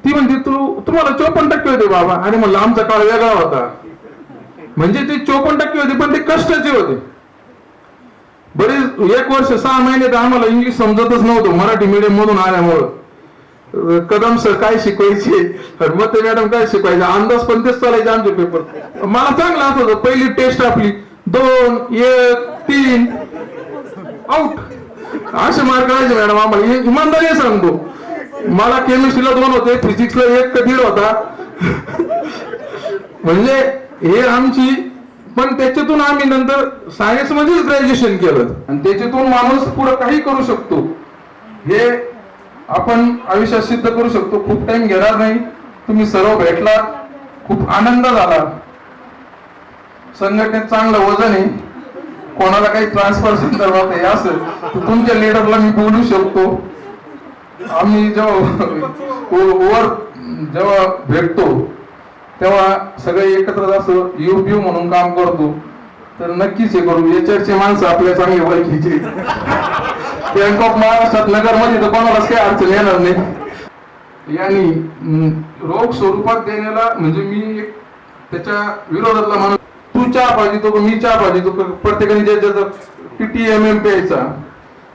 ती म्हणते तुम्हाला 54% होते बाबा. आणि म्हणलं आमचा काळ वेगळा होता. म्हणजे ते 54% होते पण ते कष्टाचे होते. बरेच 1 वर्ष 6 महिने तर आम्हाला इंग्लिश समजतच नव्हतं मराठी मीडियम मधून आल्यामुळं. कदम सर काय शिकवायचे, मते मॅडम काय शिकवायचे, अंदाज पण तेच चालायचे आमचे पेपर. मला चांगलं असं पहिली टेस्ट आपली 2 1 3 आउट असे मार्क करायचे मॅडम आम्हाला. इमानदारी सांगतो, मला केमिस्ट्रीला 2 होते, फिजिक्सला 1 का 1.5 होता. म्हणजे हे आमची. पण त्याच्यातून आम्ही नंतर सायन्स मध्येच ग्रॅज्युएशन केलं आणि त्याच्यातून माणूस पुढे काही करू शकतो हे आपण आयुष्यात सिद्ध करू शकतो. खूप टाइम घेणार नाही, तुम्ही सर्व भेटला, खूप आनंद झाला. संघटनेत चांगलं वजन आहे, कोणाला काही ट्रान्सफर संदर्भात आहे असं तर तुमच्या लीडरला मी बोलू शकतो. आम्ही जेव्हा भेटतो तेव्हा सगळे एकत्र असं यू म्हणून काम करतो. तर नक्कीच हे करू. याच्याचे माणसं आपल्या चांगले ओळखीचे. बँक ऑफ महाराष्ट्रात नगरमध्ये तर कोणालाच काही अडचण येणार नाही. यांनी रोख स्वरूपात देण्याला म्हणजे मी त्याच्या विरोधातला माणूस. तू चहा पाहिजे तो मी चहा पाहिजे तो प्रत्येकाने ज्याचं TTMM प्यायचा.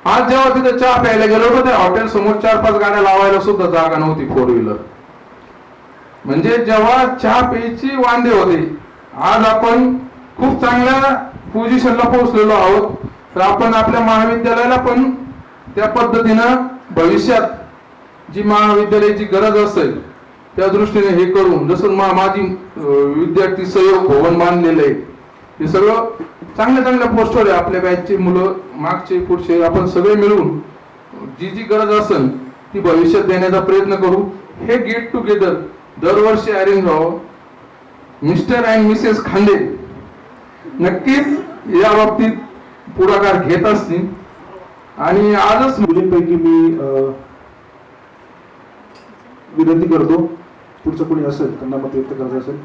आज जेव्हा तिथे चहा प्यायला गेलो होतो त्या हॉटेल समोर 4-5 गाड्या लावायला सुद्धा जागा नव्हती 4 व्हीलर. म्हणजे जेव्हा चहा प्यायची वांदे होते, आज आपण खूप चांगल्या पोझिशनला पोहोचलेलो आहोत. तर आपण आपल्या महाविद्यालयाला पण त्या पद्धतीनं भविष्यात जी महाविद्यालयाची गरज असेल त्या दृष्टीने हे करून, जसं माझी विद्यार्थी सहयोग भवन बांधलेलं आहे, हे सगळं चांगल्या चांगल्या पोस्टवर आहे. आपल्या बॅचचे मुलं मागचे पुढचे आपण सगळे मिळून जी जी गरज असेल ती भविष्यात देण्याचा प्रयत्न करू. हे गेट टुगेदर दरवर्षी अरेंज व्हावं. मिस्टर अँड मिसेस खांदे नक्कीच या बाबतीत पुढाकार घेत असतील. आणि आजच मुलींपैकी मी विनंती करतो, पुढचं कोणी असेल त्यांना मत व्यक्त करायचं असेल.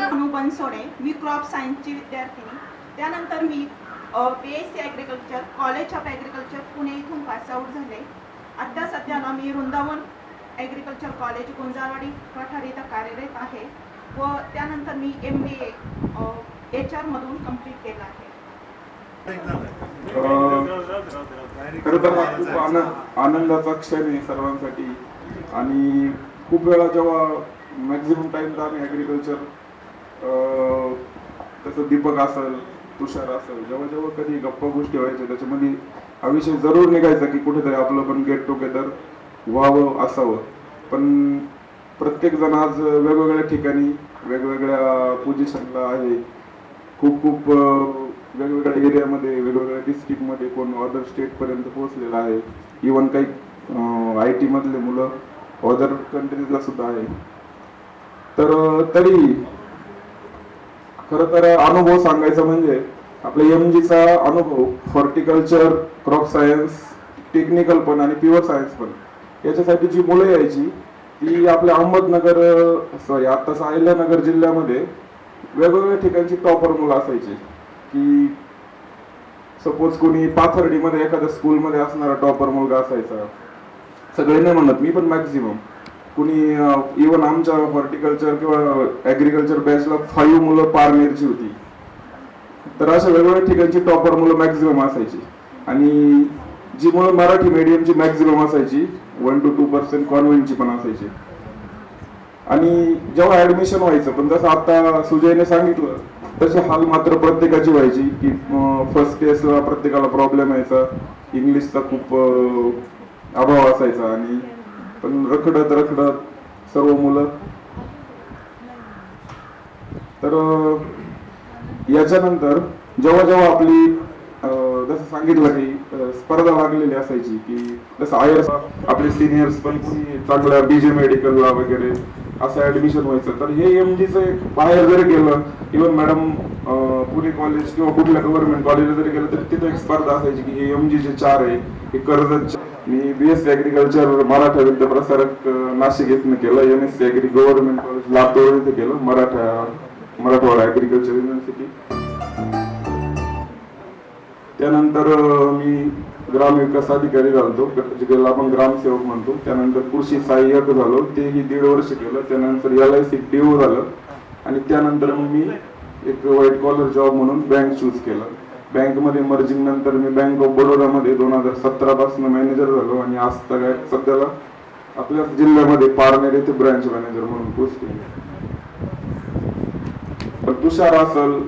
अनु बनसोडे, मी क्रॉप सायन्सची विद्यार्थिनी. त्यानंतर मी BSc agriculture college of agriculture Pune इथून पास आउट झाले. आता सध्याला मी वृंदावन ॲग्रिकल्चर कॉलेज गुंजारवाडी पठार इथं कार्यरत आहे व त्यानंतर मी MBA HR मधून कंप्लीट केलं आहे. खरं तर हा खूप आनंदाचा क्षण आहे सर्वांसाठी. आणि खूप वेळा जेव्हा मॅक्झिमम टाइम तर आम्ही ॲग्रिकल्चर, तसं दीपक असेल, तुषार असेल, जेव्हा जेव्हा कधी गप्पा गोष्टी व्हायच्या त्याच्यामध्ये हा विषय जरूर निघायचा की कुठेतरी आपलं पण गेट टुगेदर व्हावं असावं. पण प्रत्येक जण आज वेगवेगळ्या ठिकाणी वेगवेगळ्या पोझिशनला आहे. खूप खूप वेगवेगळ्या एरियामध्ये वेगवेगळ्या डिस्ट्रिक्टमध्ये कोण अदर स्टेटपर्यंत पोहोचलेला आहे. इवन काही IT मधले मुलं अदर कंट्रीजला सुद्धा आहे. तर तरी खरं तर अनुभव सांगायचा म्हणजे आपल्या MGचा अनुभव हॉर्टिकल्चर, क्रॉप सायन्स, टेक्निकल पण आणि प्युअर सायन्स पण, याच्यासाठी जी मुलं यायची ती आपल्या अहमदनगर आत्ताच अहिल्यानगर जिल्ह्यामध्ये वेगवेगळ्या ठिकाणची टॉपर मुलं असायची. की सपोज कोणी पाथर्डीमध्ये एखाद्या स्कूलमध्ये असणारा टॉपर मुलगा असायचा, सगळे नाही म्हणत मी पण मॅक्झिमम, कुणी इवन आमच्या हॉर्टिकल्चर किंवा ॲग्रिकल्चर बॅचला 5 मुलं पारनेरची होती. तर अशा वेगवेगळ्या ठिकाणची टॉपर मुलं मॅक्झिमम असायची. आणि जी मुलं मराठी मीडियमची मॅक्झिमम असायची, 1 to 2% कॉन्व्हेंटची पण असायची. आणि जेव्हा ऍडमिशन व्हायचं, पण जसं आता सुजयने सांगितलं तसे हाल मात्र प्रत्येकाची व्हायची की फर्स्ट टेस्टला प्रत्येकाला प्रॉब्लेम यायचा, इंग्लिशचा खूप अभाव असायचा. आणि पण रखडत सर्व मुलं. तर याच्यानंतर जेव्हा जेव्हा आपली जसं सांगितलं की स्पर्धा लागलेली असायची की जसं IAS आपले सिनियर्स पण कोणी चांगल्या BJ मेडिकलला वगैरे असं ऍडमिशन व्हायचं. तर हे MGचं बाहेर जरी गेलं, इव्हन मॅडम पुणे कॉलेज किंवा कुठल्या गव्हर्नमेंट कॉलेजला जरी गेलं तरी तिथे एक स्पर्धा असायची की हे MGचे 4 आहे, हे कर्जत. मी BSc ॲग्रिकल्चर मराठा विद्याप्रसारक नाशिक इथनं केलं, MSc agri government college Latur इथे केलं, मराठवाडा ॲग्रिकल्चर युनिव्हर्सिटी. त्यानंतर मी ग्रामविकास अधिकारी झालो, ज्याला आपण ग्रामसेवक म्हणतो. त्यानंतर कृषी सहाय्यक झालो, तेही 1.5 वर्ष केलं. त्यानंतर LIC DO झालं. आणि त्यानंतर मग मी एक व्हाईट कॉलर जॉब म्हणून बँक चूज केलं. बँकमध्ये मर्जिंग नंतर मी बँक ऑफ बडोदामध्ये 2017 पासून मॅनेजर झालो. आणि आज सध्याला आपल्या जिल्ह्यामध्ये पारनेर येथे ब्रँच मॅनेजर म्हणून पोस्ट केली. पण तुषार असेल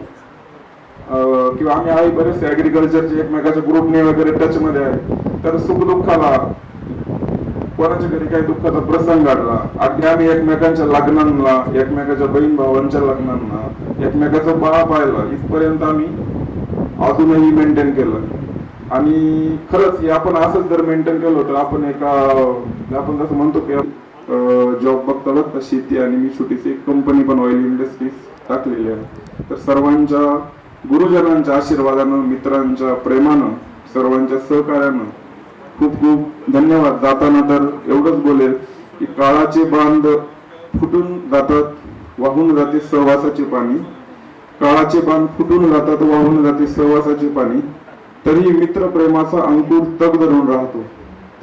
किंवा आम्ही आहे बरेचसे ॲग्रिकल्चरचे एकमेकाच्या ग्रुपने वगैरे टच मध्ये आहे. तर सुखदुःखाला कोणाच्या घरी काही दुःखाचा प्रसंग घडला, अगदी आम्ही एकमेकांच्या लग्नांना, एकमेकाच्या बहीण भावांच्या लग्नांना, एकमेकाचं बाळ पाहिला, इथपर्यंत आम्ही अजूनही मेंटेन केलं. आणि खरंच हे आपण असंच जर मेंटेन केलं तर आपण आपण जसं म्हणतो की जॉब बघता बघता शेती आणि मी छोटीशी एक कंपनी पण ऑइल इंडस्ट्रीज टाकलेली आहे. तर सर्वांच्या गुरुजनांच्या आशीर्वादानं, मित्रांच्या प्रेमानं, सर्वांच्या सहकार्यानं खूप खूप धन्यवाद. जाताना तर एवढंच बोलेल की काळाचे बांध फुटून जातात, वाहून जाते सहवासाचे पाणी. काळाचे बांध फुटून जातात, वाहून जाते सहवासाचे पाणी. तरीही मित्र प्रेमाचा अंकुर तग धरून राहतो.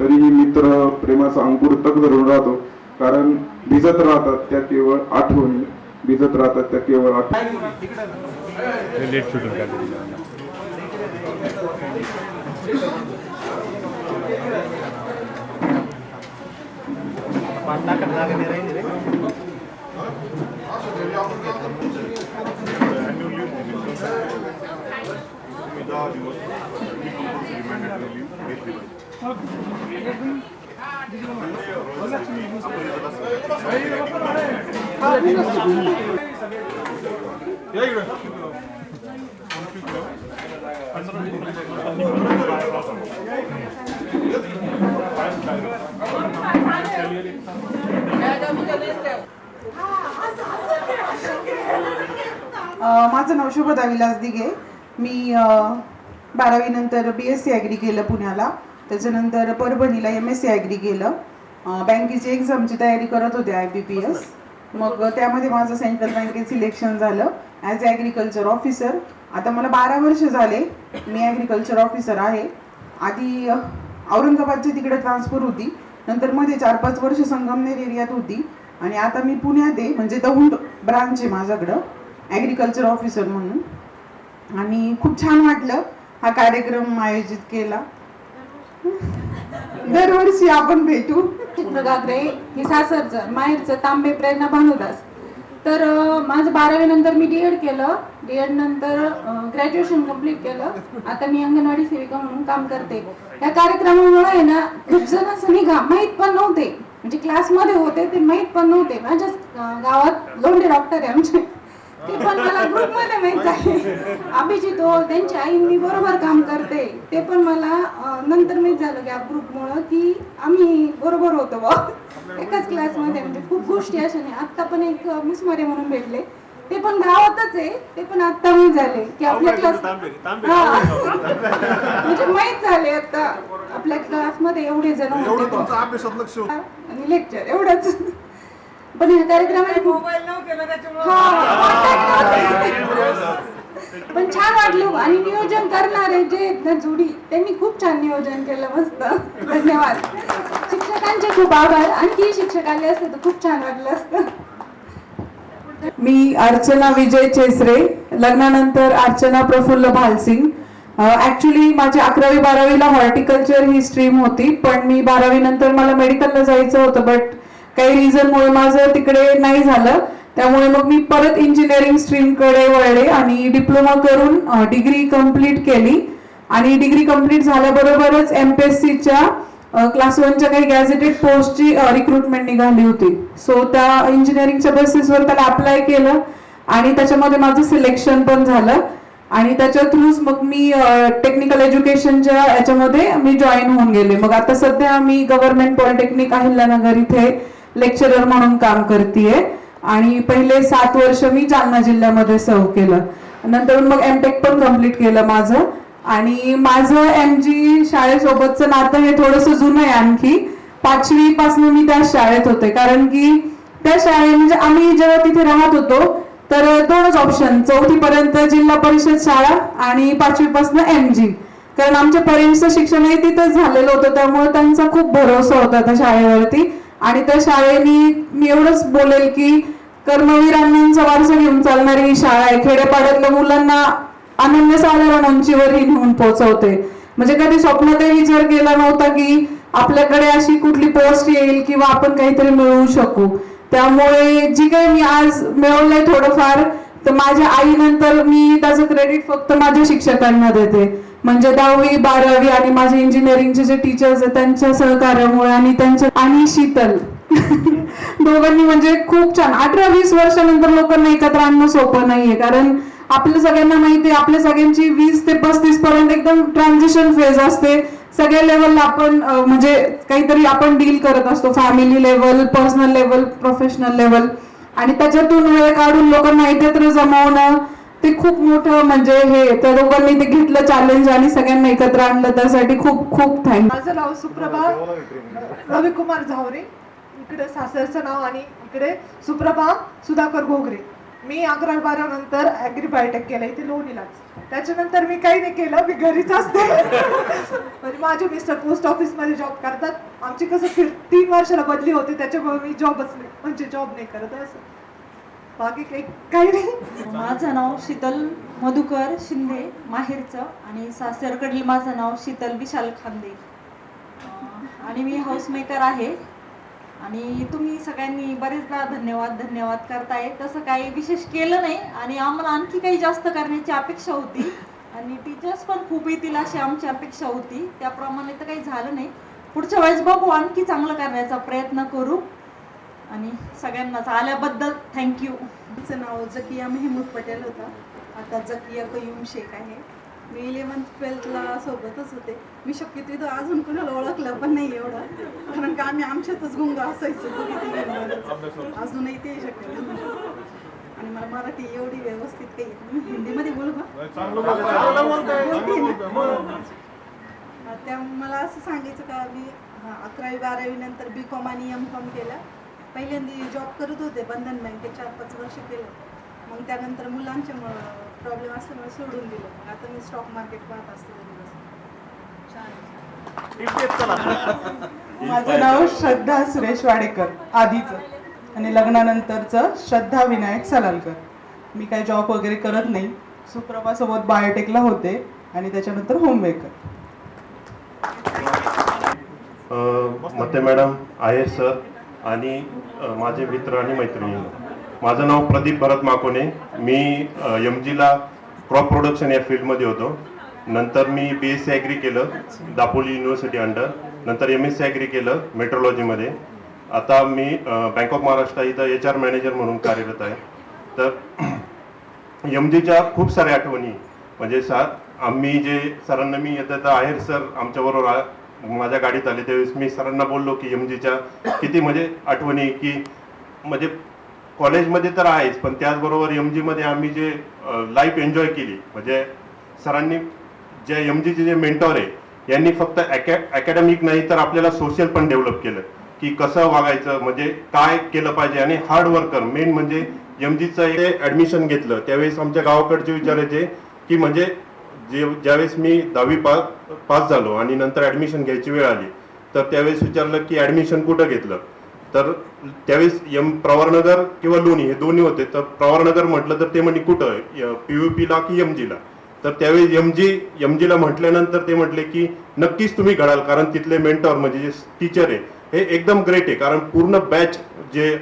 तरीही मित्र प्रेमाचा अंकुर तग धरून राहतो. कारण भिजत राहतात त्या केवळ आठवणी, भिजत राहतात त्या केवळ आठवणी. माझं नाव शुभदा विलास दिघे. मी 12वी नंतर BSc ॲग्री केलं पुण्याला. त्याच्यानंतर परभणीला MSc ॲग्री केलं. बँकेची एक्झामची तयारी करत होते IBPS. मग त्यामध्ये माझं सेंट्रल बँकेत सिलेक्शन झालं ॲज ॲग्रिकल्चर ऑफिसर. आता मला 12 वर्ष झाले मी ॲग्रिकल्चर ऑफिसर आहे. आधी औरंगाबादच्या तिकडे ट्रान्सफर होती, नंतर मध्ये 4-5 वर्ष संगमनेर एरियात होती आणि आता मी पुण्यात आहे, म्हणजे दौंड ब्रांच आहे माझ्याकडं ॲग्रिकल्चर ऑफिसर म्हणून. आणि खूप छान वाटलं हा कार्यक्रम आयोजित केला. दरवर्षी आपण भेटू. गागरे हे सासरचं माहेरचं तांबे प्रेरणा भानुदास. तर माझं 12वी नंतर मी DED केलं. DED नंतर ग्रॅज्युएशन कंप्लीट केलं. आता मी अंगणवाडी सेविका म्हणून काम करते. या कार्यक्रमामुळे आहे ना खूप जण असं निघा माहीत पण नव्हते, म्हणजे क्लासमध्ये होते ते माहीत पण नव्हते. माझ्या गावात लोंढे डॉक्टर आहे आमचे, ते पण मला ग्रुपमध्ये माहीत झाले. अभिजित हो त्यांची आई मी बरोबर काम करते ते पण मला नंतर माहीत झालं की या ग्रुपमुळं की आम्ही बरोबर होतो बा एकाच क्लासमध्ये. म्हणजे खूप गोष्टी अशा नाही. आत्ता पण एक मुसमारे म्हणून भेटले, ते पण गावातच आहे, ते पण आत्ता माहीत झाले की आपल्या क्लास म्हणजे माहीत झाले आता आपल्या क्लासमध्ये एवढे जण होते आणि लेक्चर एवढंच. पण ह्या कार्यक्रमात पण छान वाटलं आणि नियोजन करणारे जे जोडी त्यांनी खूप छान नियोजन केलं. मस्त धन्यवाद. शिक्षकांचे खूप आभार. आणखी शिक्षक आले असते तर खूप छान वाटलं असतं. मी अर्चना विजय चेसरे, लग्नानंतर अर्चना प्रफुल्ल भालसिंग. ऍक्च्युली माझी 11वी-12वीला हॉर्टिकल्चर ही स्ट्रीम होती, पण मी 12वी नंतर मला मेडिकलला जायचं होतं, बट काही रिझनमुळे माझं तिकडे नाही झालं. त्यामुळे मग मी परत इंजिनिअरिंग स्ट्रीमकडे वळले आणि डिप्लोमा करून डिग्री कंप्लीट केली. आणि डिग्री कंप्लीट झाल्याबरोबरच MPSCच्या क्लास 1च्या काही गॅझेटेड पोस्टची रिक्रुटमेंट निघाली होती. सो त्या इंजिनिअरिंगच्या बेसिसवर त्याला अप्लाय केलं आणि त्याच्यामध्ये माझं सिलेक्शन पण झालं. आणि त्याच्या थ्रूच मग मी टेक्निकल एज्युकेशनच्या याच्यामध्ये मी जॉईन होऊन गेले. मग आता सध्या मी गव्हर्नमेंट पॉलिटेक्निक अहिल्यानगर इथे लेक्चरर म्हणून काम करतेय. आणि पहिले 7 वर्ष मी जालना जिल्ह्यामध्ये सर्व केलं. नंतर मग MTech पण कम्प्लीट केलं माझं. आणि माझं MG शाळेसोबतचं नातं हे थोडंसं जुनं आहे. आणखी 5वी पासून मी त्या शाळेत होते, कारण की त्या शाळेत म्हणजे आम्ही जेव्हा तिथे राहत होतो तर 2च ऑप्शन, 4थी पर्यंत जिल्हा परिषद शाळा आणि 5वी पासून MG. कारण आमच्या पेरेंट्सचं शिक्षणही तिथंच झालेलं होतं, त्यामुळे त्यांचा खूप भरोसा होता त्या शाळेवरती. आणि त्या शाळेने मी एवढंच बोलेल की कर्मवीरांचा वारसा घेऊन चालणारी ही शाळा आहे. खेड्यापाड्यातल्या मुलांना अनन्यसाधारण उंचीवरही नेऊन पोहोचवते. म्हणजे कधी स्वप्नातही विचार केला नव्हता की आपल्याकडे अशी कुठली पोस्ट येईल किंवा आपण काहीतरी मिळवू शकू. त्यामुळे जी काही मी आज मिळवलंय थोडंफार, तर माझ्या आईनंतर मी त्याचं क्रेडिट फक्त माझ्या शिक्षकांना देते. म्हणजे 10वी 12वी आणि माझे इंजिनिअरिंगचे जे टीचर्स आहेत त्यांच्या सहकार्यामुळे आणि शीतल दोघांनी म्हणजे खूप छान. 18-20 वर्षानंतर लोकांना एकत्र आणणं सोपं नाहीये, कारण आपल्या सगळ्यांना माहिती आहे आपल्या सगळ्यांची 20 ते 35 पर्यंत एकदम ट्रान्झिशन फेज असते. सगळ्या लेवलला आपण म्हणजे काहीतरी आपण डील करत असतो, family level, personal level, professional level. आणि त्याच्यातून वेळ काढून लोकांना एकत्र जमवणं ते खूप मोठं म्हणजे हे त्या दोघांनी ते घेतलं चॅलेंज आणि सगळ्यांना एकत्र आणलं. त्यासाठी खूप खूप थँक्यू. माझं नाव सुप्रभा रविकुमार झावरे, इकडे सासरचं नाव आणि इकडे सुप्रभा सुधाकर घोगरे. मी 11-12 नंतर ॲग्री बायोटेक केलं इथे लोणीलाच. त्याच्यानंतर मी काही नाही केलं, मी घरीच असते. म्हणजे माझे मिस्टर पोस्ट ऑफिसमध्ये जॉब करतात. आमची कसं 3 वर्षाला बदली होते, त्याच्यामुळे मी जॉबच नाही, म्हणजे जॉब नाही करत असं. बाकी काही नाही. माझं नाव शीतल मधुकर शिंदे माहेरचं, आणि सासरकडली माझं नाव शीतल विशाल खांदे, आणि मी हाऊसमेकर आहे. आणि तुम्ही सगळ्यांनी बरेचदा धन्यवाद करताय. तसं काही विशेष केलं नाही, आणि आम्हाला आणखी काही जास्त करण्याची अपेक्षा होती, आणि टीचर्स पण खूप येतील अशी आमची अपेक्षा होती. त्याप्रमाणे तर काही झालं नाही. पुढच्या वेळेस बघू, आणखी चांगलं करण्याचा प्रयत्न करू. आणि सगळ्यांनाच आल्याबद्दल थँक्यू. तुमचं नाव जकिया मेहमूद पटेल होता, आता जकिया कयूम शेख आहे. मी 11th-12thला सोबतच होते. मी शक्यतो इथं अजून कुणाला ओळखलं पण नाही एवढं, कारण का आम्ही आमच्यातच गुंग असायचो. अजूनही ते शक्य. आणि मला मराठी एवढी व्यवस्थित काही येत नाही. हिंदीमध्ये बोलू का? त्या मला असं सांगायचं का, मी 11वी-12वी नंतर B.Com आणि M.Com केलं. पहिल्यांदा जॉब करत होते बंधन बँकेत 4-5 वर्ष केलं. मग त्यानंतर मुलांचे प्रॉब्लेम असल्यामुळे सोडून दिलं. मग आता मी स्टॉक मार्केट पाहत असते. माझं नाव श्रद्धा सुरेश वाडेकर आधीचं, आणि लग्नानंतरचं श्रद्धा विनायक सलालकर. मी काही जॉब वगैरे करत नाही. सुप्रभासोबत बायोटेकला होते, आणि त्याच्यानंतर होममेकर. मते मॅडम, आहेर सर, आणि माझे मित्र आणि मैत्रिणी. माझं नाव प्रदीप भरत माकोने. मी MGला क्रॉप प्रोडक्शन या फील्डमध्ये होतो. नंतर मी BSc ॲग्री केलं दापोली युनिव्हर्सिटी अंडर. नंतर MSc ॲग्री केलं मेट्रोलॉजीमध्ये. आता मी बँक ऑफ महाराष्ट्र इथं HR मॅनेजर म्हणून कार्यरत आहे. तर MGच्या खूप साऱ्या आठवणी, म्हणजे आम्ही जे सरांना मी येतं आहेर सर आमच्याबरोबर माझ्या गाडीत आले त्यावेळेस मी सरांना बोललो की MGच्या किती म्हणजे आठवणी, की म्हणजे कॉलेजमध्ये तर आहेच, पण त्याचबरोबर MGमध्ये आम्ही जे लाईफ एन्जॉय केली. म्हणजे सरांनी जे MGचे जे मेंटॉर आहे, यांनी फक्त अकॅडमिक नाही तर आपल्याला सोशल पण डेव्हलप केलं, की कसं वागायचं, म्हणजे काय केलं पाहिजे. आणि हार्ड वर्कर मेन म्हणजे MGचं ॲडमिशन घेतलं त्यावेळेस आमच्या गावाकडचे विचारायचे की, म्हणजे ज्यावेळेस मी 10वी पास झालो आणि नंतर ॲडमिशन घ्यायची वेळ आली, तर त्यावेळेस विचारलं की ॲडमिशन कुठं घेतलं. तर त्यावेळेस प्रवरनगर किंवा लोणी हे दोन्ही होते. तर प्रवरनगर म्हटलं तर ते म्हणे कुठं, PUPला की MGला. तर त्यावेळेस MGला म्हटल्यानंतर ते म्हटले की नक्कीच तुम्ही घडाल, कारण तिथले मेंटॉर म्हणजे जे टीचर आहे हे एकदम ग्रेट आहे. कारण पूर्ण बॅच जे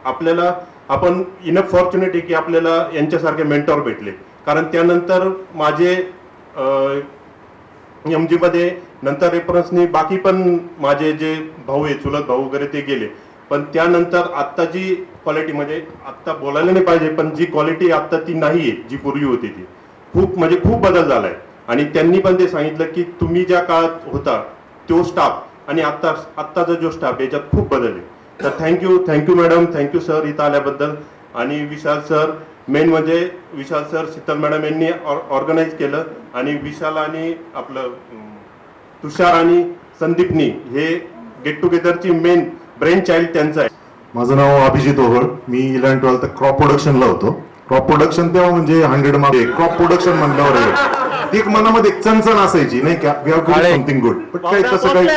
आपल्याला, आपण इनफ फॉर्च्युनेट आहे की आपल्याला यांच्यासारखे मेंटॉर भेटले. कारण त्यानंतर माझे MGमध्ये नंतर रेफरन्सनी बाकी पण माझे जे भाऊ आहे, चुलत भाऊ वगैरे ते गेले. पण त्यानंतर आत्ता जी क्वालिटी, म्हणजे आत्ता बोलायला नाही पाहिजे, पण जी क्वालिटी आत्ता ती नाही आहे जी पूर्वी होती ती. खूप बदल झालाय. आणि त्यांनी पण ते सांगितलं की तुम्ही ज्या काळात होता तो स्टाफ आणि आत्ताचा जो स्टाफ याच्यात खूप बदल आहे. तर थँक्यू मॅडम, थँक्यू सर इथं आल्याबद्दल. आणि विशाल सर, मेन म्हणजे विशाल सर, शीतल मॅडम यांनी ऑर्गनाईज केलं. आणि विशाल आणि आपलं तुषार आणि संदीपनी हे गेट टुगेदरची मेन ब्रेन चाइल्ड त्यांचं आहे. माझं नाव अभिजित ओहळ. मी 11th-12th क्रॉप प्रोडक्शनला होतो. क्रॉप प्रोडक्शन तेव्हा म्हणजे 100 मध्ये क्रॉप प्रोडक्शन म्हणल्यावर एक मनामध्ये एक चणचण असायची नाही का, we have to do something good. पण काही तसं काही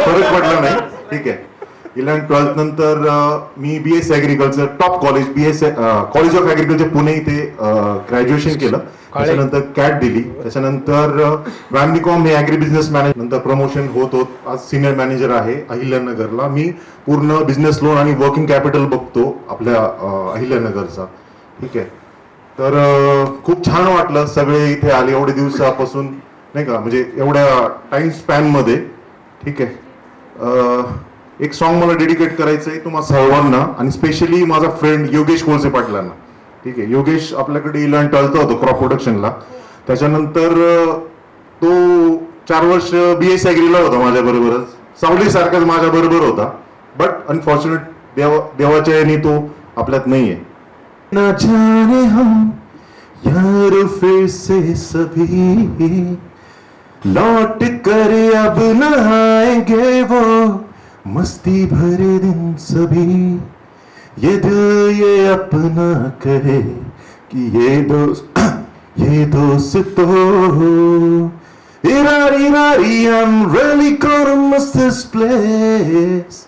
फरक पडला नाही. ठीक आहे. 11th-12th नंतर मी BSc agriculture top college college of agriculture Pune इथे ग्रॅज्युएशन केलं. त्याच्यानंतर कॅट दिली. त्याच्यानंतर BCom हे ॲग्री बिझनेस मॅनेजर, नंतर प्रमोशन होत आज सिनियर मॅनेजर आहे अहिल्यानगरला. मी पूर्ण बिझनेस लोन आणि वर्किंग कॅपिटल बघतो आपल्या अहिल्यानगरचा. ठीक आहे. तर खूप छान वाटलं सगळे इथे आले एवढे दिवसापासून नाही का, म्हणजे एवढ्या टाइम स्पॅन मध्ये. ठीक आहे. एक सॉन्ग मला डेडिकेट करायचं आहे तुम्हा सर्वांना, आणि स्पेशली माझा फ्रेंड योगेश कोळसे पाटलांना. ठीक आहे. योगेश आपल्याकडे 11th-12th होतो क्रॉप प्रोडक्शनला. त्याच्यानंतर तो 4 वर्ष BSc ॲग्रीला होता माझ्या बरोबरच, सावली सारखाच माझ्या बरोबर होता. बट अनफॉर्च्युनेट देवाच्या याने तो आपल्यात नाहीये. ना जाने हम यार फिर से सभी लौट कर अब न आएंगे वो मस्ती भरे दिन सभी, ये दिल ये अपना कहे कि ये दोस्त तो I'm really gonna miss this place.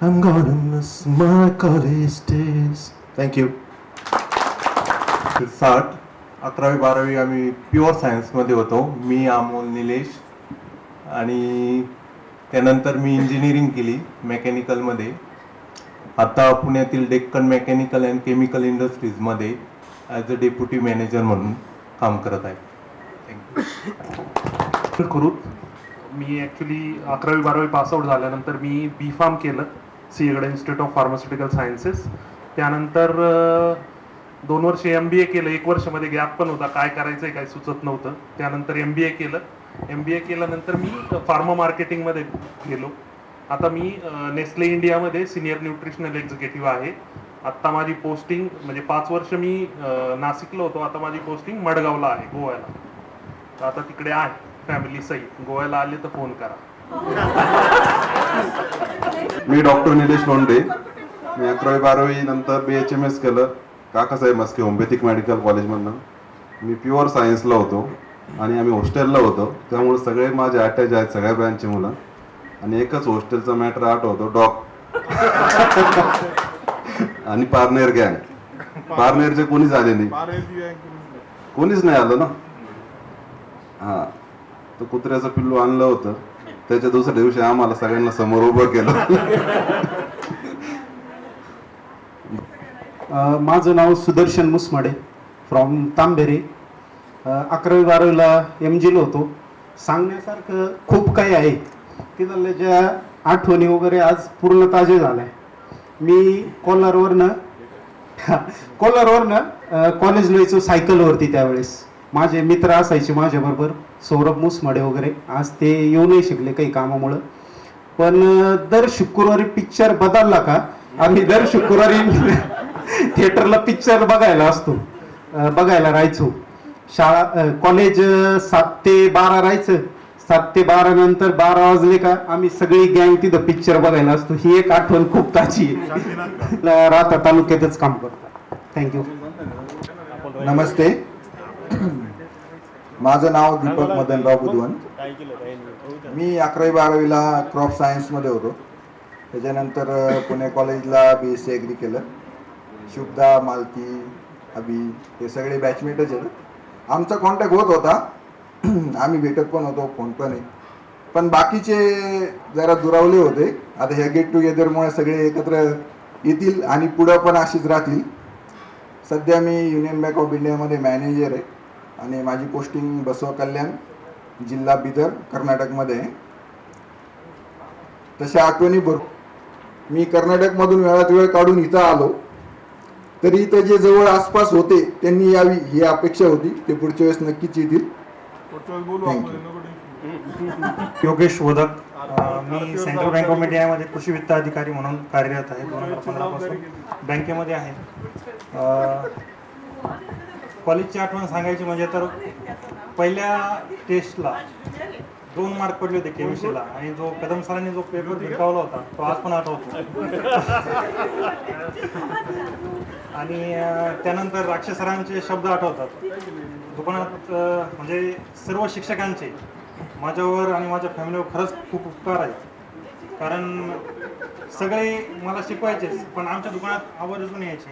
I'm gonna miss my college days. Thank you. 60 11वी-12वी आम्ही प्युअर सायन्समध्ये होतो. मी अमोल निलेश आणि त्यानंतर मी इंजिनिअरिंग केली मेकॅनिकलमध्ये. आता पुण्यातील डेक्कन मेकॅनिकल अँड केमिकल इंडस्ट्रीजमध्ये ॲज अ डेप्युटी मॅनेजर म्हणून काम करत आहे. करू मी ॲक्च्युली 11वी-12वी पासआउट झाल्यानंतर मी बी फार्म केलं Sinhagad institute of pharmaceutical sciences. त्यानंतर 2 वर्ष MBA केलं. 1 वर्षामध्ये गॅप पण होता, काय करायचं काय सुचत नव्हतं. त्यानंतर MBA केलं. MBA केल्यानंतर मी फार्मा मार्केटिंगमध्ये गेलो. आता मी नेस्ले इंडियामध्ये सिनियर न्यूट्रिशनल एक्झिक्युटिव्ह आहे. आत्ता माझी पोस्टिंग म्हणजे 5 वर्ष मी नाशिकला होतो, आता माझी पोस्टिंग मडगावला आहे गोव्याला. तर आता तिकडे आहे फॅमिली सहित. गोव्याला आले तर फोन करा. मी डॉक्टर निलेश लोंढे. मी 11वी-12वी नंतर BHMS केलं काकासाहेब मस्के होमिओपॅथिक मेडिकल कॉलेजमधनं. मी प्युअर सायन्सला होतो आणि आम्ही हॉस्टेलला होतो, त्यामुळे सगळे माझे अटॅच आहेत सगळ्या ब्रँचचे मुलं. आणि एकच हॉस्टेलचा मॅटर आठवतो डॉग आणि पारनेर गँग. पारनेरचे कोणीच आले नाही, कोणीच नाही आलं ना. हा, तर कुत्र्याचं पिल्लू आणलं होतं, त्याच्या दुसऱ्या दिवशी आम्हाला सगळ्यांना समोर उभं केलं. माझं नाव सुदर्शन मुसमडे फ्रॉम तांबेरे. 11वी-12वीला MGला होतो. सांगण्यासारखं खूप काही आहे. तिथल्या आठवणी वगैरे आज पूर्ण ताजे झाल्या. मी कोलारवरनं कॉलेजला यायचो सायकलवरती. त्यावेळेस माझे मित्र असायचे माझ्याबरोबर, सौरभ मुसमडे वगैरे. आज ते येऊ नाही शिकले काही कामामुळं. पण दर शुक्रवारी पिक्चर बदलला का आम्ही दर शुक्रवारी थिएटरला पिक्चर बघायला राहायचो. कॉलेज 7 ते 12 राहायचं. 7 ते 12 नंतर 12 वाजले का आम्ही सगळी गँग तिथं पिक्चर बघायला असतो. ही एक आठवण खूप ताजी आहे. राहता तालुक्यातच काम करतो. थँक्यू. नमस्ते, माझं नाव दीपक मदनराव बुधवन. मी 11वी-12वीला क्रॉप सायन्समध्ये होतो. त्याच्यानंतर पुणे कॉलेजला BSc ॲग्री केलं. शुभदा, मालती, अभि हे सगळे बॅचमेटच आहेत. आमचा कॉन्टॅक्ट होत होता, आम्ही भेटत पण होतो, फोन पण आहे. पण बाकीचे जरा दुरावले होते. आता ह्या गेट टुगेदरमुळे सगळे एकत्र येतील आणि पुढं पण अशीच राहतील. सध्या मी युनियन बँक ऑफ इंडियामध्ये मॅनेजर आहे आणि माझी पोस्टिंग बसव कल्याण, जिल्हा बिदर, कर्नाटकमध्ये आहे. तशा आठवणी भरपूर. मी कर्नाटकमधून वेळात वेळ काढून इथं आलो, तरी इथं जे जवळ आसपास होते त्यांनी यावी ही अपेक्षा होती. ते पुढच्या वेळेस नक्कीच येतील. योगेश वदक. मी सेंट्रल बँक ऑफ इंडियामध्ये कृषी वित्त अधिकारी म्हणून कार्यरत आहे. 2015 पासून बँकेमध्ये आहे. कॉलेजची आठवण सांगायची म्हणजे तर पहिल्या टेस्टला 2 मार्क पडले होते केमिस्ट्रीला आणि जो कदम सरांनी जो पेपर भिरकावला होता तो आज पण आठवतो. आणि त्यानंतर राक्षस सरांचे शब्द आठवतात. दुकानात म्हणजे सर्व शिक्षकांचे माझ्यावर आणि माझ्या फॅमिलीवर खरंच खूप उपकार आहेत. कारण सगळे मला शिकवायचेच, पण आमच्या दुकानात आवर्जून यायचे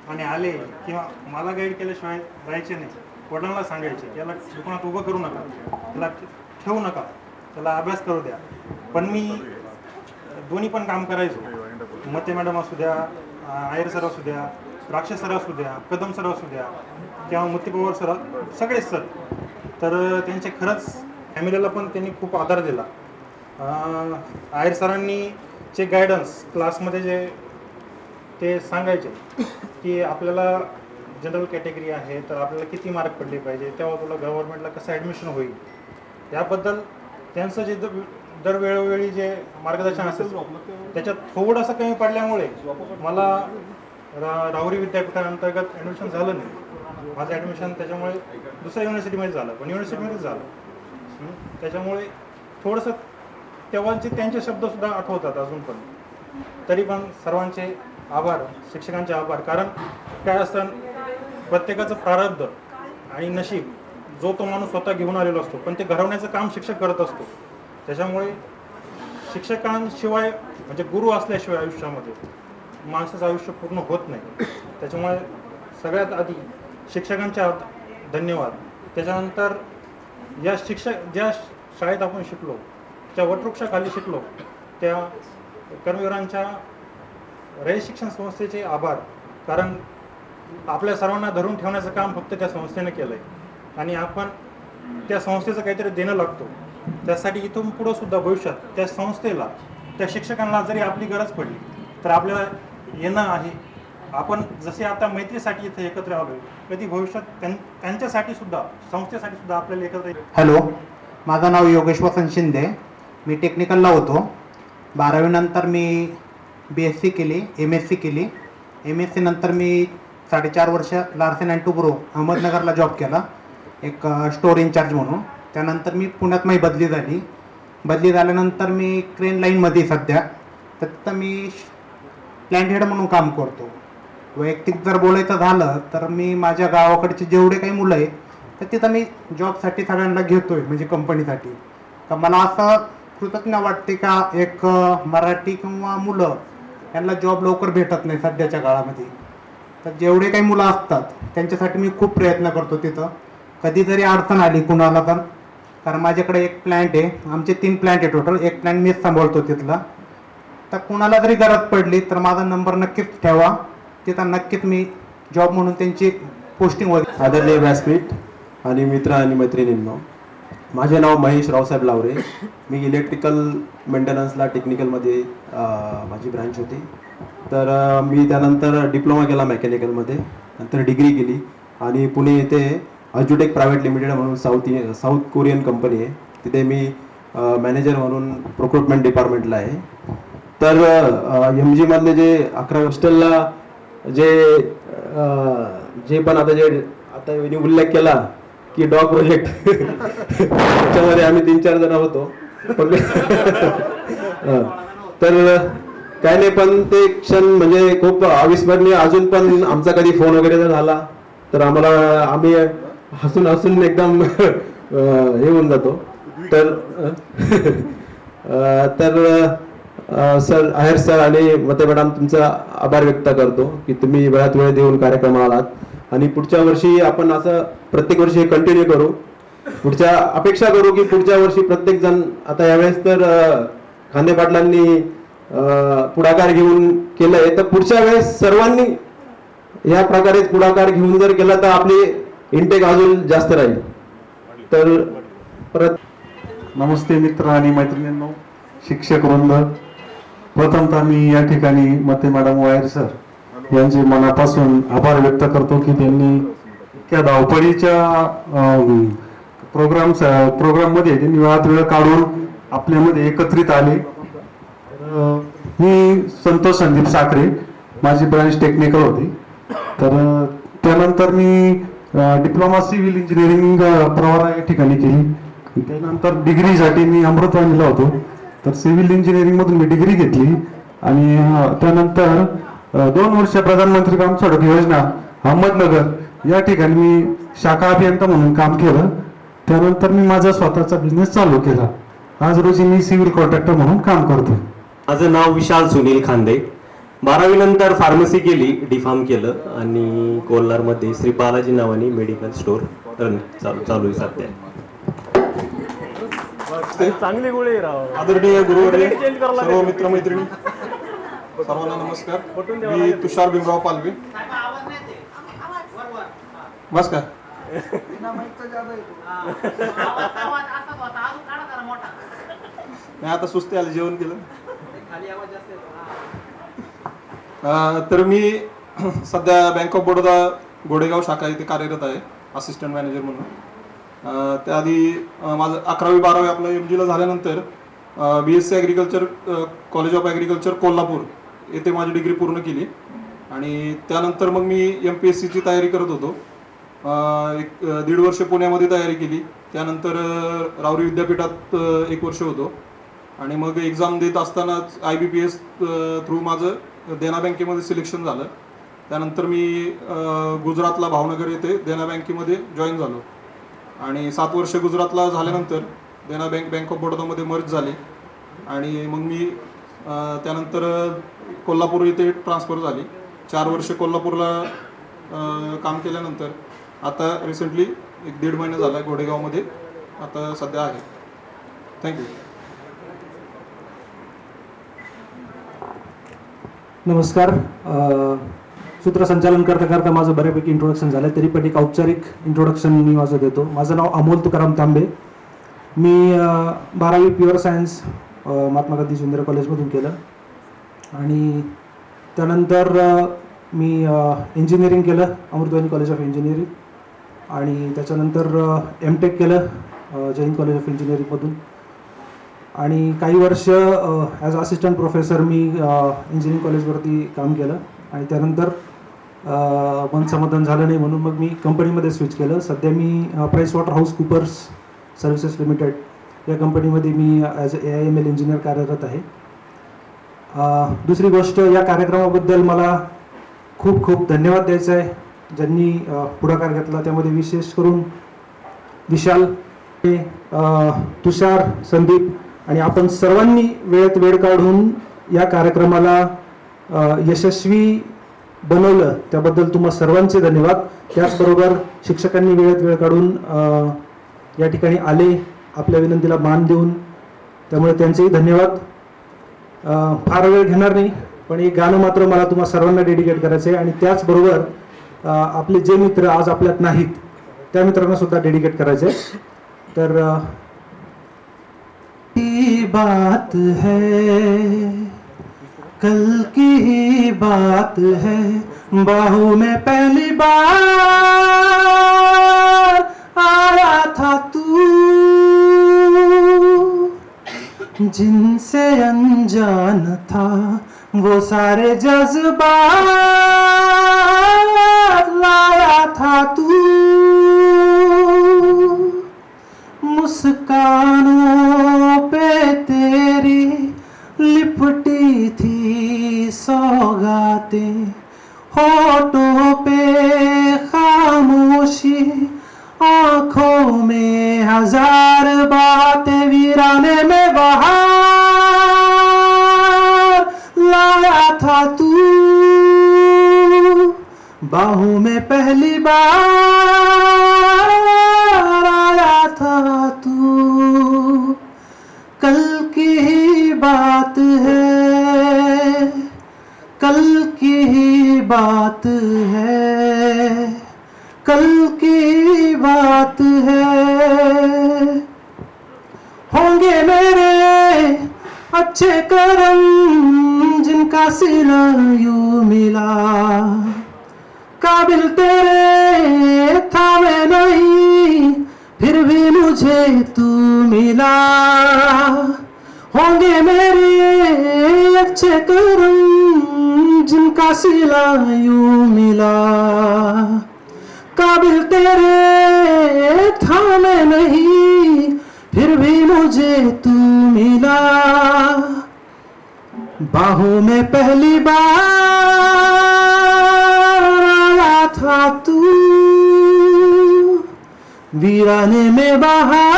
आणि आले किंवा मला गाईड केल्याशिवाय राहायचे नाही. वडिलांना सांगायचे याला दुकानात उभं करू नका, त्याला ठेवू नका, त्याला अभ्यास करू द्या. पण मी दोन्ही पण काम करायचो. मते मॅडम असू द्या, आयर सर असू द्या, राक्षस सर असू द्या, कदम सर असू द्या किंवा मती पवार सर, सगळेच सर. तर त्यांचे खरंच फॅमिलीला पण त्यांनी खूप आधार दिला. आयर सरांनी चे गायडन्स क्लासमध्ये जे ते सांगायचे की आपल्याला जनरल कॅटेगरी आहे तर आपल्याला किती मार्क पडले पाहिजे, तेव्हा तुला गव्हर्नमेंटला कसं ॲडमिशन होईल, याबद्दल त्यांचं जे दर वेळोवेळी जे मार्गदर्शन असेल त्याच्यात थोडंसं कमी पडल्यामुळे मला राहुरी विद्यापीठाअंतर्गत ॲडमिशन झालं नाही. माझं ॲडमिशन त्याच्यामुळे दुसऱ्या युनिव्हर्सिटीमध्ये झालं, पण युनिव्हर्सिटीमध्येच झालं. त्याच्यामुळे थोडंसं तेव्हाचे त्यांचे शब्दसुद्धा आठवतात अजून पण. तरी पण सर्वांचे आभार, शिक्षकांचे आभार. कारण काय असतं, प्रत्येकाचं प्रारब्ध आणि नशीब जो तो माणूस स्वतः घेऊन आलेलो असतो, पण ते घडवण्याचं काम शिक्षक करत असतो. त्याच्यामुळे शिक्षकांशिवाय म्हणजे गुरु असल्याशिवाय आयुष्यामध्ये माणसाचं आयुष्य पूर्ण होत नाही. त्याच्यामुळे सगळ्यात आधी शिक्षकांचे धन्यवाद. त्याच्यानंतर ज्या शाळेत आपण शिकलो, त्या वटवृक्षाखाली शिकलो, त्या कर्मवीरांच्या रयत शिक्षण संस्थेचे आभार. कारण आपल्या सर्वांना धरून ठेवण्याचं काम फक्त त्या संस्थेने केलं आहे आणि आपण त्या संस्थेचं काहीतरी देणं लागतो. त्यासाठी इथून पुढं सुद्धा भविष्यात त्या संस्थेला, त्या शिक्षकांना जरी आपली गरज पडली तर आपल्याला येणं आहे. आपण जसे आता मैत्रीसाठी इथे एकत्र आलोय, कधी भविष्यात त्यांच्यासाठी सुद्धा, संस्थेसाठी सुद्धा आपल्याला एकत्र. हॅलो, माझं नाव योगेश वसंत शिंदे. मी टेक्निकलला होतो. 12वी नंतर मी BSc केली, MSc केली. MSc नंतर मी 4.5 वर्ष लार्सन अँड टुब्रो अहमदनगरला जॉब केला, एक स्टोअर इन्चार्ज म्हणून. त्यानंतर मी पुण्यात माझी बदली झाली. बदली झाल्यानंतर मी क्रेन लाईनमध्ये सध्या, तर तिथं मी प्लॅन्ट हेड म्हणून काम करतो. वैयक्तिक जर बोलायचं झालं तर मी माझ्या गावाकडचे जेवढे काही मुलं आहेत तर तिथं मी जॉबसाठी सगळ्यांना घेतोय, म्हणजे कंपनीसाठी. तर मला असं कृतज्ञ वाटते का एक मराठी किंवा मुलं यांना जॉब लवकर भेटत नाही सध्याच्या काळामध्ये. तर जेवढे काही मुलं असतात त्यांच्यासाठी मी खूप प्रयत्न करतो तिथं. कधी जरी अडचण आली कुणाला तर, कारण माझ्याकडे एक प्लॅन्ट आहे, आमचे 3 प्लॅन्ट आहे टोटल, एक प्लॅन्ट मीच सांभाळतो तिथला. तर कुणाला जरी गरज पडली तर माझा नंबर नक्कीच ठेवा, तिथं नक्कीच मी जॉब म्हणून त्यांची पोस्टिंग होईल. आदरणीय व्यासपीठ आणि मित्र आणि मैत्रिणींनो, माझे नाव महेश रावसाहेब लावरे. मी इलेक्ट्रिकल मेंटेनन्सला टेक्निकलमध्ये माझी ब्रँच होती. तर मी त्यानंतर डिप्लोमा केला मेकॅनिकलमध्ये, नंतर डिग्री केली आणि पुणे येथे अज्युटेक प्रायव्हेट लिमिटेड म्हणून साऊथ कोरियन कंपनी आहे, तिथे मी मॅनेजर म्हणून प्रोक्रुटमेंट डिपार्टमेंटला आहे. तर MG मधले जे 11 हॉस्टेलला जे पण आता उल्लेख केला की डॉग प्रोजेक्ट, त्याच्यामध्ये आम्ही 3-4 जण होतो. तर काय नाही, पण ते क्षण म्हणजे खूप अविस्मरणीय. अजून पण आमचा कधी फोन वगैरे जर झाला तर आम्ही हसून एकदम हे होऊन जातो. तर सर, आहेर सर आणि मते मॅडम, तुमचा आभार व्यक्त करतो की तुम्ही वेळात वेळ देऊन कार्यक्रमाला आलात. आणि पुढच्या वर्षी आपण असं प्रत्येक वर्षी हे कंटिन्यू करू. अपेक्षा करू की पुढच्या वर्षी प्रत्येक जण, आता यावेळेस तर खांदे पाटलांनी पुढाकार घेऊन केलंय, तर पुढच्या वेळेस सर्वांनी या प्रकारेच पुढाकार घेऊन जर केला तर आपली इंटेक अजून जास्त राहील. तर परत नमस्ते मित्र आणि मैत्रिणींनो, शिक्षक वृंद. प्रथमतः मी या ठिकाणी मते मॅडम वायर सर यांचे मनापासून आभार व्यक्त करतो की त्यांनी त्या धावपळीच्या प्रोग्राममध्ये त्यांनी वेळात वेळ काढून आपल्यामध्ये एकत्रित आले. मी संतोष संदीप साखरे, माझी ब्रांच टेक्निकल होती. तर त्यानंतर मी डिप्लोमा सिव्हिल इंजिनिअरिंग प्रवरा या ठिकाणी केली. त्यानंतर डिग्रीसाठी मी अमृतवाणीला होतो. तर सिव्हिल इंजिनिअरिंग मधून मी डिग्री घेतली आणि त्यानंतर 2 वर्ष प्रधानमंत्री ग्राम सडक योजना अहमदनगर या ठिकाणी मी शाखा अभियंता म्हणून काम केलं. त्यानंतर मी माझा स्वतःचा बिझनेस चालू केला. आज रोजी मी सिव्हिल कॉन्ट्रॅक्टर म्हणून काम करतो. माझं नाव विशाल सुनील खांदे. 12वी नंतर फार्मसी केली, डिफार्म केलं आणि कोल्हारमध्ये श्री बालाजी नावाने मेडिकल स्टोअर चालू आहे सध्या. चांगली गोळी राव. आदरणीय गुरुवर्य, सर्व मित्रमैत्रिणी, सर्वांना नमस्कार. मी तुषार भीमराव पालवे. बस का नाही, आता सुस्ती आली, जेवण केलं. तर मी सध्या बँक ऑफ बडोदा गोडेगाव शाखा इथे कार्यरत आहे, असिस्टंट मॅनेजर म्हणून. त्याआधी माझं 11वी-12वी आपलं MGला झाल्यानंतर BSc agriculture college of agriculture Kolhapur येथे माझी डिग्री पूर्ण केली आणि त्यानंतर मग मी MPSCची तयारी करत होतो. 1.5 वर्ष पुण्यामध्ये तयारी केली. त्यानंतर रावरी विद्यापीठात 1 वर्ष होतो आणि मग एक्झाम देत असतानाच IBPS थ्रू माझं देना बँकेमध्ये सिलेक्शन झालं. त्यानंतर मी गुजरातला भावनगर येथे देना बँकेमध्ये जॉईन झालो आणि 7 वर्ष गुजरातला झाल्यानंतर देना बँक ऑफ बडोदामध्ये मर्ज झाली आणि मग मी त्यानंतर कोल्हापूर येथे ट्रान्सफर झाली. 4 वर्ष कोल्हापूरला काम केल्यानंतर आता रिसेंटली 1-1.5 महिना झाला घोडेगावमध्ये आता सध्या आहे. थँक्यू. नमस्कार. सूत्रसंचालन करता करता माझं बऱ्यापैकी इंट्रोडक्शन झालं, तरी पण एक औपचारिक इंट्रोडक्शन मी माझं देतो. माझं नाव अमोल तुकाराम तांबे. मी 12वी pure science Mahatma Gandhi junior कॉलेजमधून केलं आणि त्यानंतर मी इंजिनिअरिंग केलं अमृतवाणी कॉलेज ऑफ इंजिनिअरिंग आणि त्याच्यानंतर M.Tech केलं जय हिंद कॉलेज ऑफ इंजिनिअरिंगमधून आणि काही वर्ष ॲज असिस्टंट प्रोफेसर मी इंजिनिअरिंग कॉलेजवरती काम केलं आणि त्यानंतर मन समाधान झालं नाही म्हणून मग मी कंपनीमध्ये स्विच केलं. सध्या मी PricewaterhouseCoopers सर्व्हिसेस लिमिटेड या कंपनीमध्ये मी ॲज AIML इंजिनियर कार्यरत आहे. दुसरी गोष्ट, या कार्यक्रमाबद्दल मला खूप खूप धन्यवाद द्यायचा आहे ज्यांनी पुढाकार घेतला. त्यामध्ये विशेष करून विशाल, तुषार, संदीप आणि आपण सर्वांनी वेळेत वेळ काढून या कार्यक्रमाला यशस्वी बनवलं त्याबद्दल तुम्हा सर्वांचे धन्यवाद. त्याचबरोबर शिक्षकांनी वेळेत वेळ काढून या ठिकाणी आले, आपल्या विनंतीला मान देऊन, त्यामुळे त्यांचेही धन्यवाद. फार वेळ घेणार नाही पण एक गाणं मात्र मला तुम्हा सर्वांना डेडिकेट करायचं आहे आणि त्याचबरोबर आपले जे मित्र आज आपल्यात नाहीत त्या मित्रांना सुद्धा डेडिकेट करायचं आहे. तर ही बात है कल की ही बात है, बाहों में पहली बार आया था तू, जिनसे अनजान था वो सारे जज्बात लाया था तू, मुस्कानों पे तेरी लिपटी थी सौगातें, होठों पे खामोशी, आंखों में 1000 बातें, वीराने में बहार लाया था तू, बाहों में पहली बार आया था तू, कल की ही बात है, कल की ही बात है, कल की बात है। होंगे मेरे अच्छे करम जिनका सिला यूं मिला, काबिल तेरे था मैं नहीं फिर भी मुझे तू मिला। होंगे मेरे अच्छे करम जिनका सिला यूं मिला, काबिल तेरे था मैं नहीं फिर भी मुझे तू मिला। बाहों में पहली बार आया था तू, वीराने में बहार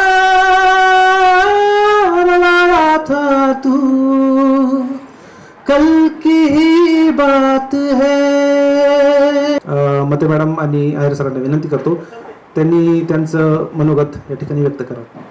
लाया था तू, कल की ही बात है। मते मॅडम आणि आयर सरांना विनंती करतो त्यांनी त्यांचं मनोगत या ठिकाणी व्यक्त करावं.